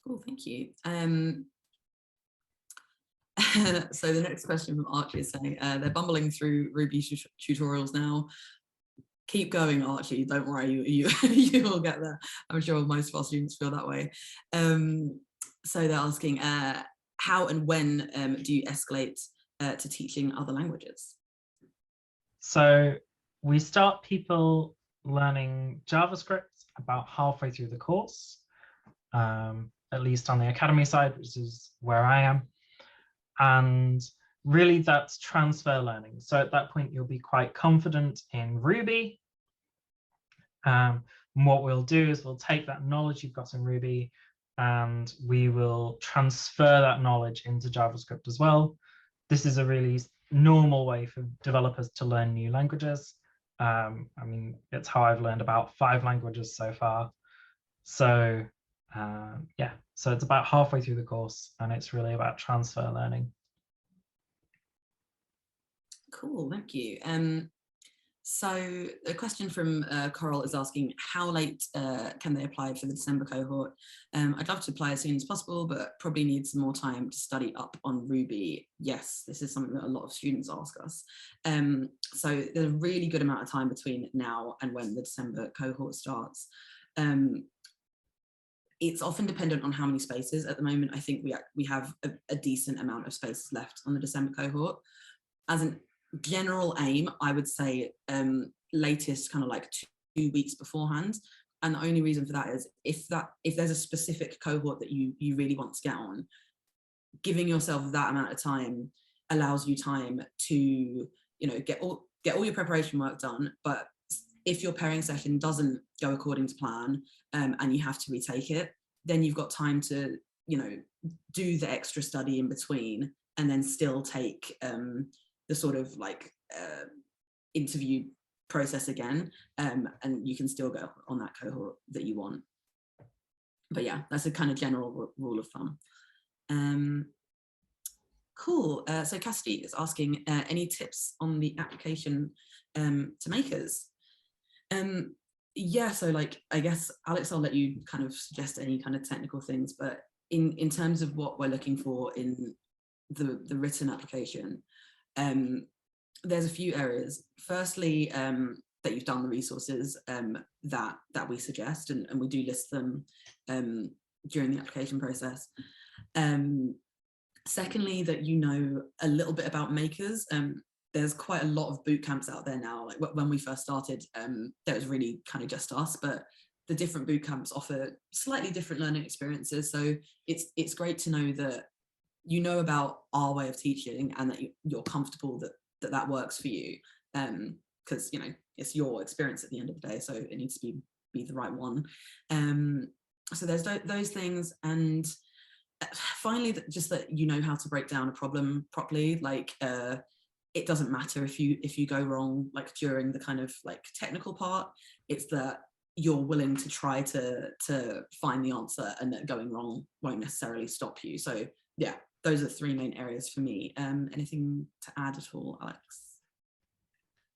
Cool, thank you. So the next question from Archie is saying, they're bumbling through Ruby tutorials now. Keep going, Archie, don't worry, you will get there. I'm sure most of our students feel that way. So they're asking, how and when do you escalate to teaching other languages? So we start people learning JavaScript about halfway through the course, at least on the academy side, which is where I am. And really that's transfer learning. So at that point, you'll be quite confident in Ruby. And what we'll do is we'll take that knowledge you've got in Ruby and we will transfer that knowledge into JavaScript as well. This is a really normal way for developers to learn new languages. I mean, it's how I've learned about 5 languages so far. So yeah, so it's about halfway through the course and it's really about transfer learning. Cool, thank you. So a question from Coral is asking, how late can they apply for the December cohort? I'd love to apply as soon as possible, but probably need some more time to study up on Ruby. Yes, this is something that a lot of students ask us. So there's a really good amount of time between now and when the December cohort starts. It's often dependent on how many spaces. At the moment, I think we have a decent amount of spaces left on the December cohort. As an general aim, I would say latest kind of like 2 weeks beforehand. And the only reason for that is if there's a specific cohort that you really want to get on, giving yourself that amount of time allows you time to, you know, get all your preparation work done. But if your pairing session doesn't go according to plan and you have to retake it, then you've got time to, you know, do the extra study in between and then still take the sort of like interview process again, and you can still go on that cohort that you want. But yeah, that's a kind of general rule of thumb. Cool. So Cassidy is asking any tips on the application to makers. Yeah, so like, I guess, Alex, I'll let you kind of suggest any kind of technical things, but in terms of what we're looking for in the written application, there's a few areas. Firstly, that you've done the resources that we suggest, and we do list them during the application process. Secondly, that you know a little bit about makers. There's quite a lot of boot camps out there now. Like when we first started, there was really kind of just us, but the different boot camps offer slightly different learning experiences. So it's great to know that you know about our way of teaching and that you're comfortable that works for you, because you know it's your experience at the end of the day, so it needs to be the right one. So there's those things, and finally just that you know how to break down a problem properly. Like it doesn't matter if you go wrong like during the kind of like technical part, it's that you're willing to try to find the answer, and that going wrong won't necessarily stop you. So yeah, those are 3 main areas for me. Anything to add at all, Alex?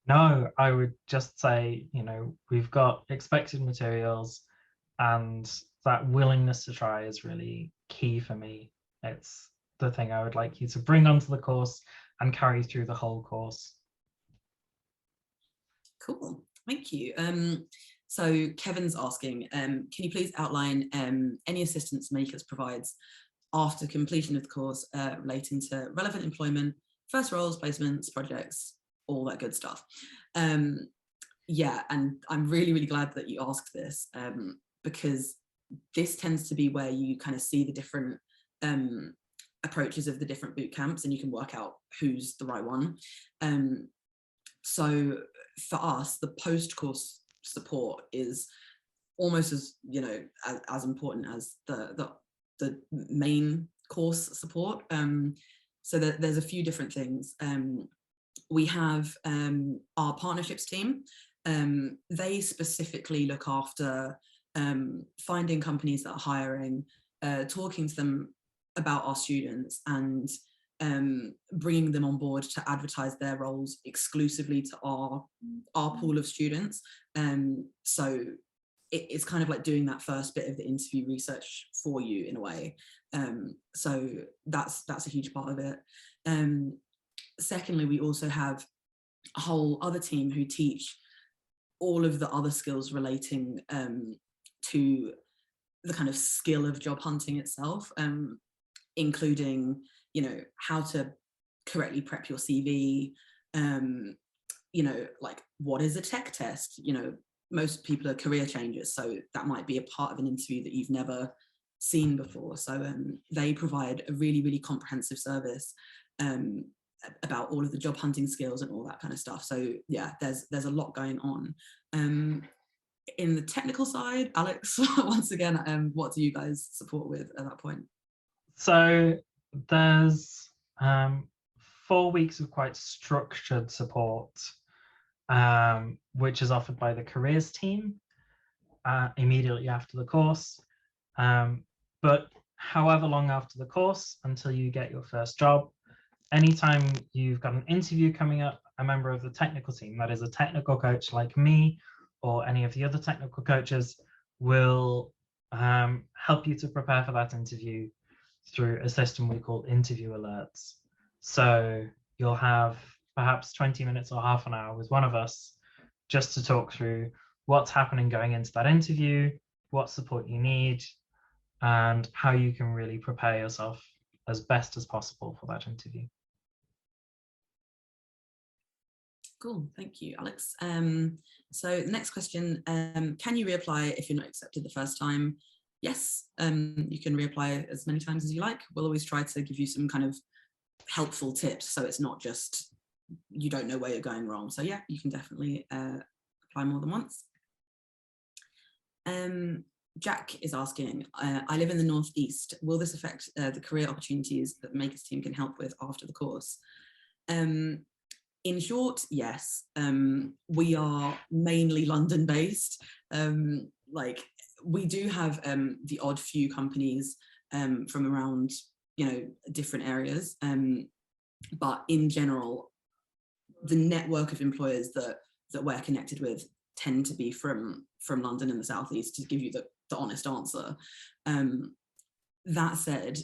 No, I would just say, you know, we've got expected materials, and that willingness to try is really key for me. It's the thing I would like you to bring onto the course and carry through the whole course. Cool, thank you. So Kevin's asking, can you please outline any assistance Makers provides after completion of the course relating to relevant employment, first roles, placements, projects, all that good stuff. Yeah, and I'm really, really glad that you asked this, because this tends to be where you kind of see the different approaches of the different boot camps, and you can work out who's the right one. So for us, the post-course support is almost as, you know, as important as the main course support. So there's a few different things. We have our partnerships team. They specifically look after finding companies that are hiring, talking to them about our students, and bringing them on board to advertise their roles exclusively to our pool of students. So it's kind of like doing that first bit of the interview research for you in a way. So that's a huge part of it. Secondly, we also have a whole other team who teach all of the other skills relating to the kind of skill of job hunting itself, including, you know, how to correctly prep your CV, you know, like what is a tech test? You know, most people are career changers, so that might be a part of an interview that you've never seen before. So they provide a really, really comprehensive service about all of the job hunting skills and all that kind of stuff. So yeah, there's a lot going on. In the technical side, Alex, once again, what do you guys support with at that point? So there's 4 weeks of quite structured support, which is offered by the careers team immediately after the course. But however long after the course, until you get your first job, anytime you've got an interview coming up, a member of the technical team, that is a technical coach like me or any of the other technical coaches, will help you to prepare for that interview through a system we call interview alerts. So you'll have perhaps 20 minutes or half an hour with one of us just to talk through what's happening going into that interview, what support you need, and how you can really prepare yourself as best as possible for that interview. Cool, thank you, Alex. So the next question, can you reapply if you're not accepted the first time? Yes, you can reapply as many times as you like. We'll always try to give you some kind of helpful tips, so it's not just you don't know where you're going wrong. So yeah, you can definitely apply more than once. Jack is asking, I live in the Northeast. Will this affect the career opportunities that Makers team can help with after the course? In short, yes. We are mainly London based. Like we do have the odd few companies from around, different areas. But in general, the network of employers that we're connected with tend to be from London and the Southeast, to give you the honest answer. That said,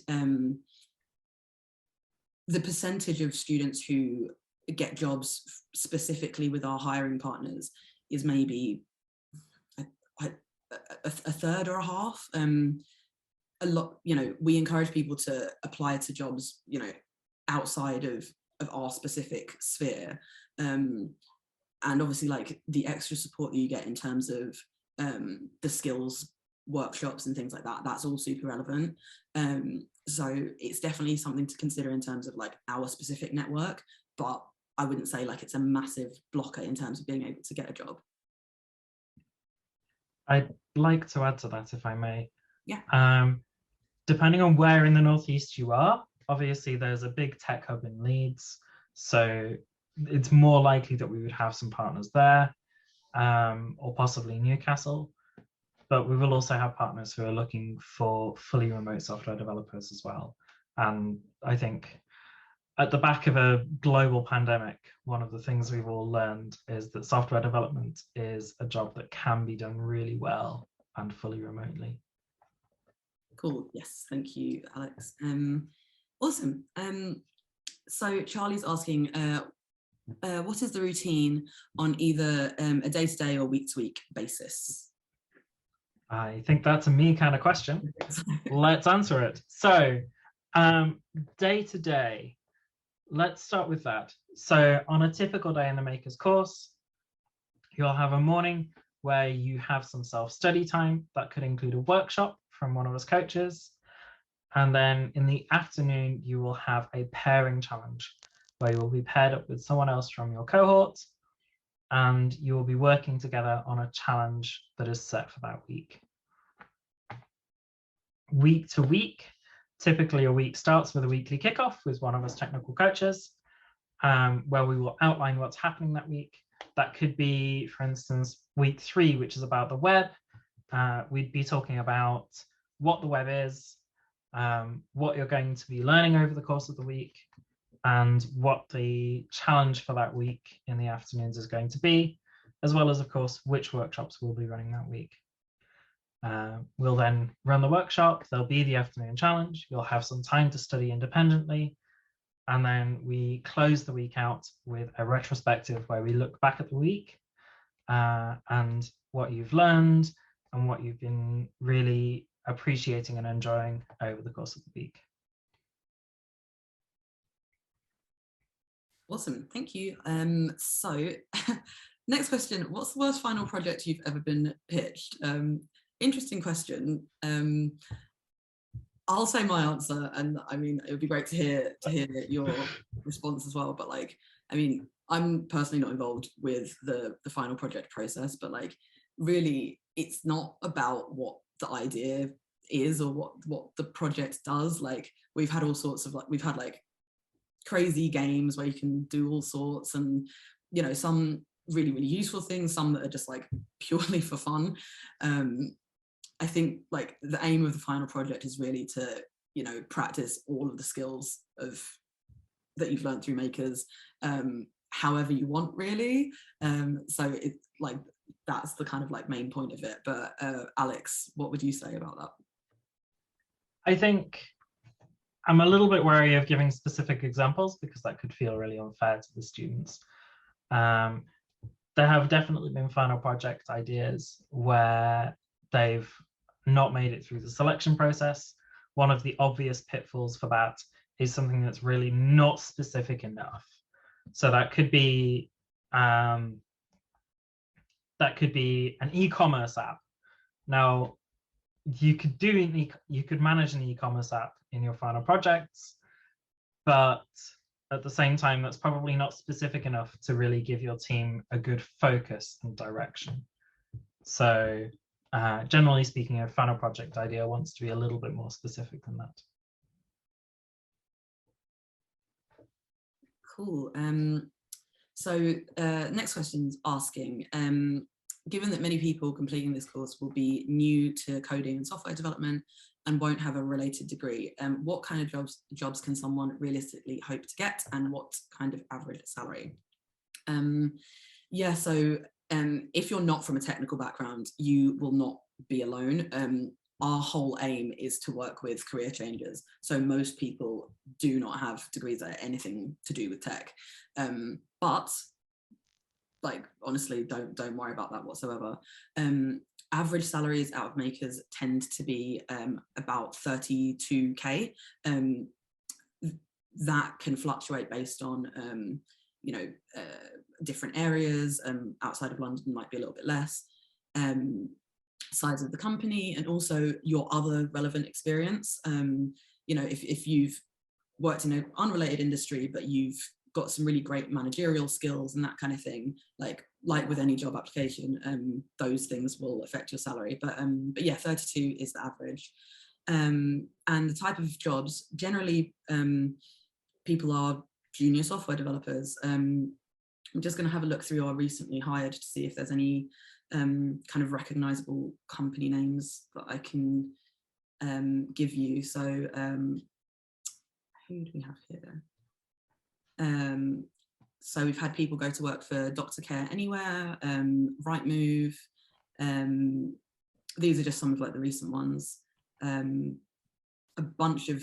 the percentage of students who get jobs specifically with our hiring partners is maybe a third or a half. A lot, we encourage people to apply to jobs, outside of our specific sphere. And obviously, like, the extra support that you get in terms of the skills workshops and things like that, that's all super relevant. So it's definitely something to consider in terms of like our specific network, but I wouldn't say like it's a massive blocker in terms of being able to get a job. I'd like to add to that, if I may. Yeah. Depending on where in the Northeast you are, obviously there's a big tech hub in Leeds, so it's more likely that we would have some partners there, or possibly Newcastle. But we will also have partners who are looking for fully remote software developers as well. And I think at the back of a global pandemic, one of the things we've all learned is that software development is a job that can be done really well and fully remotely. Cool. Yes, thank you, Alex. Awesome. So Charlie's asking, what is the routine on either a day-to-day or week-to-week basis? I think that's a me kind of question. Let's answer it. So day-to-day, let's start with that. So on a typical day in the Makers course, you'll have a morning where you have some self-study time. That could include a workshop from one of us coaches. And then in the afternoon, you will have a pairing challenge where you will be paired up with someone else from your cohort, and you will be working together on a challenge that is set for that week. Week to week, typically a week starts with a weekly kickoff with one of us technical coaches, where we will outline what's happening that week. That could be, for instance, week 3, which is about the web. We'd be talking about what the web is, what you're going to be learning over the course of the week, and what the challenge for that week in the afternoons is going to be, as well as, of course, which workshops we'll be running that week. We'll then run the workshop. There'll be the afternoon challenge. You'll have some time to study independently. And then we close the week out with a retrospective where we look back at the week and what you've learned and what you've been really appreciating and enjoying over the course of the week. Awesome, thank you. So next question, what's the worst final project you've ever been pitched? Interesting question. I'll say my answer, and I mean, it would be great to hear your response as well. But like, I mean, I'm personally not involved with the final project process, but like, really it's not about what the idea is or what the project does. Like we've had all sorts of we've had crazy games where you can do all sorts, and you know, some really useful things, some that are just purely for fun. I think the aim of the final project is really to, you know, practice all of the skills that you've learned through Makers, however you want, really. So it's that's the kind of main point of it. But Alex, what would you say about that? I think I'm a little bit wary of giving specific examples because that could feel really unfair to the students. There have definitely been final project ideas where they've not made it through the selection process. One of the obvious pitfalls for that is something that's really not specific enough. So that could be an e-commerce app. Now, you could manage an e-commerce app in your final projects, but at the same time, that's probably not specific enough to really give your team a good focus and direction. So generally speaking, a final project idea wants to be a little bit more specific than that. Cool. So next question is asking, given that many people completing this course will be new to coding and software development and won't have a related degree, what kind of jobs can someone realistically hope to get, and what kind of average salary? Yeah, so if you're not from a technical background, you will not be alone. Our whole aim is to work with career changers. So most people do not have degrees that are anything to do with tech. But honestly, don't worry about that whatsoever. Average salaries out of Makers tend to be about 32k. That can fluctuate based on you know, different areas. Outside of London might be a little bit less. Size of the company, and also your other relevant experience. You know, if you've worked in an unrelated industry, but you've got some really great managerial skills and that kind of thing, like with any job application, those things will affect your salary. But yeah, 32 is the average. And the type of jobs, generally, people are junior software developers. I'm just going to have a look through our recently hired to see if there's any kind of recognizable company names that I can give you. So who do we have here? So we've had people go to work for Doctor Care Anywhere, Rightmove. These are just some of the recent ones. A bunch of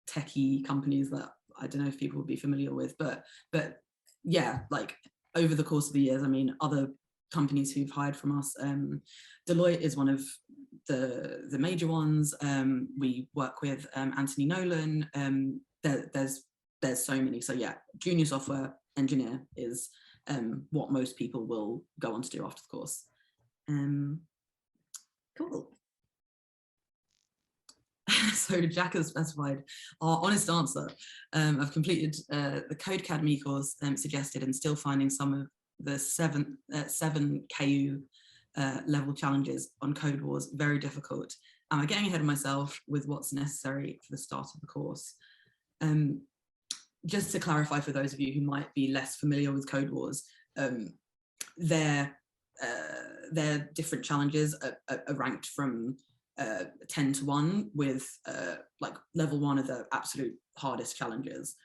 techie companies that I don't know if people would be familiar with, but yeah, over the course of the years, I mean, other companies who've hired from us, Deloitte is one of the major ones. We work with Anthony Nolan. There's so many. So yeah, junior software engineer is what most people will go on to do after the course. Cool. So Jack has specified our honest answer. I've completed the Code Academy course suggested, and still finding some of the seven KU level challenges on Code Wars very difficult. Am I getting ahead of myself with what's necessary for the start of the course? Just to clarify for those of you who might be less familiar with Code Wars, their different challenges are ranked from 10 to 1, with level 1 are the absolute hardest challenges.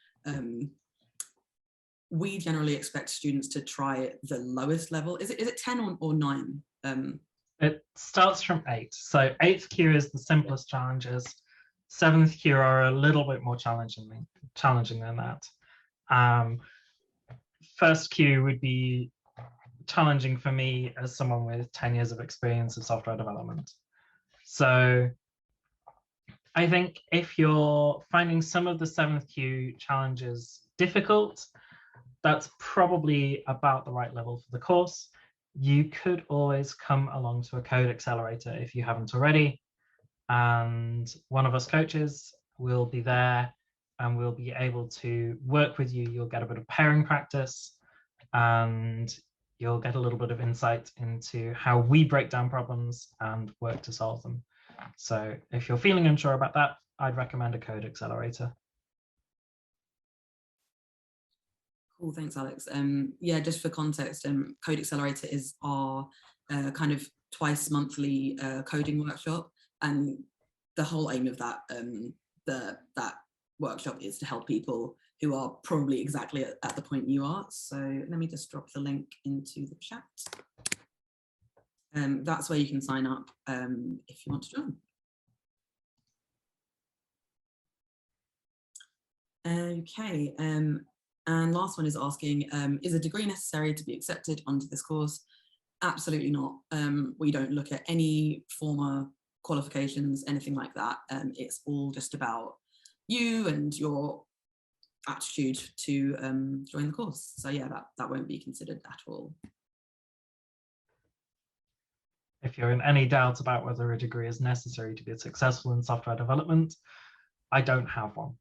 We generally expect students to try the lowest level. Is it 10 or 9? It starts from 8. So 8th Q is the simplest challenges. 7th Q are a little bit more challenging than that. First Q would be challenging for me as someone with 10 years of experience of software development. So I think if you're finding some of the 7th Q challenges difficult, that's probably about the right level for the course. You could always come along to a code accelerator if you haven't already, and one of us coaches will be there and we'll be able to work with you. You'll get a bit of pairing practice, and you'll get a little bit of insight into how we break down problems and work to solve them. So if you're feeling unsure about that, I'd recommend a code accelerator. Cool, thanks, Alex. Yeah, just for context, Code Accelerator is our kind of twice monthly coding workshop, and the whole aim of that that workshop is to help people who are probably exactly at the point you are. So let me just drop the link into the chat. That's where you can sign up if you want to join. Okay, and last one is asking, is a degree necessary to be accepted onto this course? Absolutely not. We don't look at any former qualifications, anything like that. It's all just about you and your aptitude to join the course. So yeah, that won't be considered at all. If you're in any doubt about whether a degree is necessary to be successful in software development, I don't have one.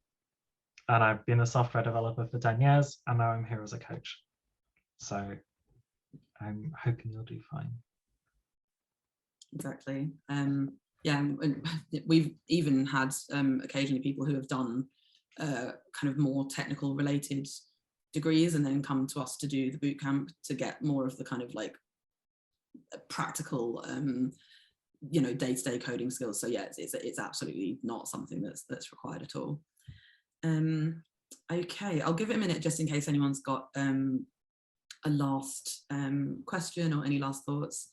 And I've been a software developer for 10 years, and now I'm here as a coach. So I'm hoping you'll do fine. Exactly. Yeah, and we've even had occasionally people who have done kind of more technical related degrees and then come to us to do the bootcamp to get more of the kind of like practical, you know, day-to-day coding skills. So yeah, it's absolutely not something that's required at all. Okay, I'll give it a minute just in case anyone's got a last question or any last thoughts.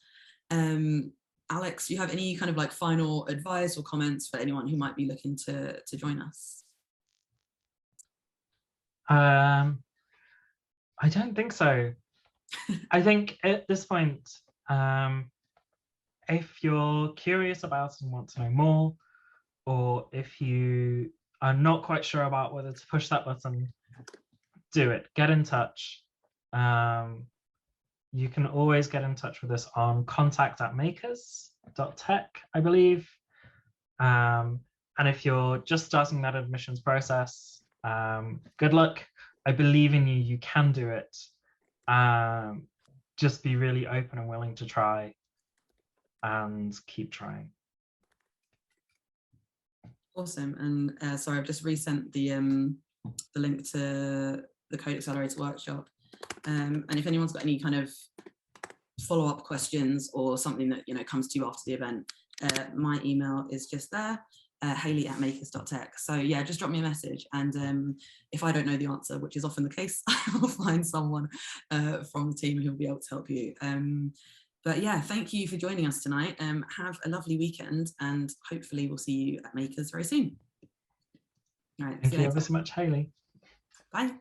Alex, do you have any kind of like final advice or comments for anyone who might be looking to join us? I don't think so. I think at this point, if you're curious about it and want to know more, or if you are not quite sure about whether to push that button, do it. Get in touch. You can always get in touch with us on contact@makers.tech, I believe. And if you're just starting that admissions process, good luck. I believe in you. You can do it. Just be really open and willing to try and keep trying. Awesome. And sorry, I've just resent the link to the Code Accelerator workshop. And if anyone's got any kind of follow-up questions or something that, you know, comes to you after the event, my email is just there, hayley@makers.tech. So yeah, just drop me a message, and if I don't know the answer, which is often the case, I will find someone from the team who will be able to help you. But yeah, thank you for joining us tonight. Have a lovely weekend, and hopefully we'll see you at Makers very soon. All right, Thank you ever so much, Hayley. Bye.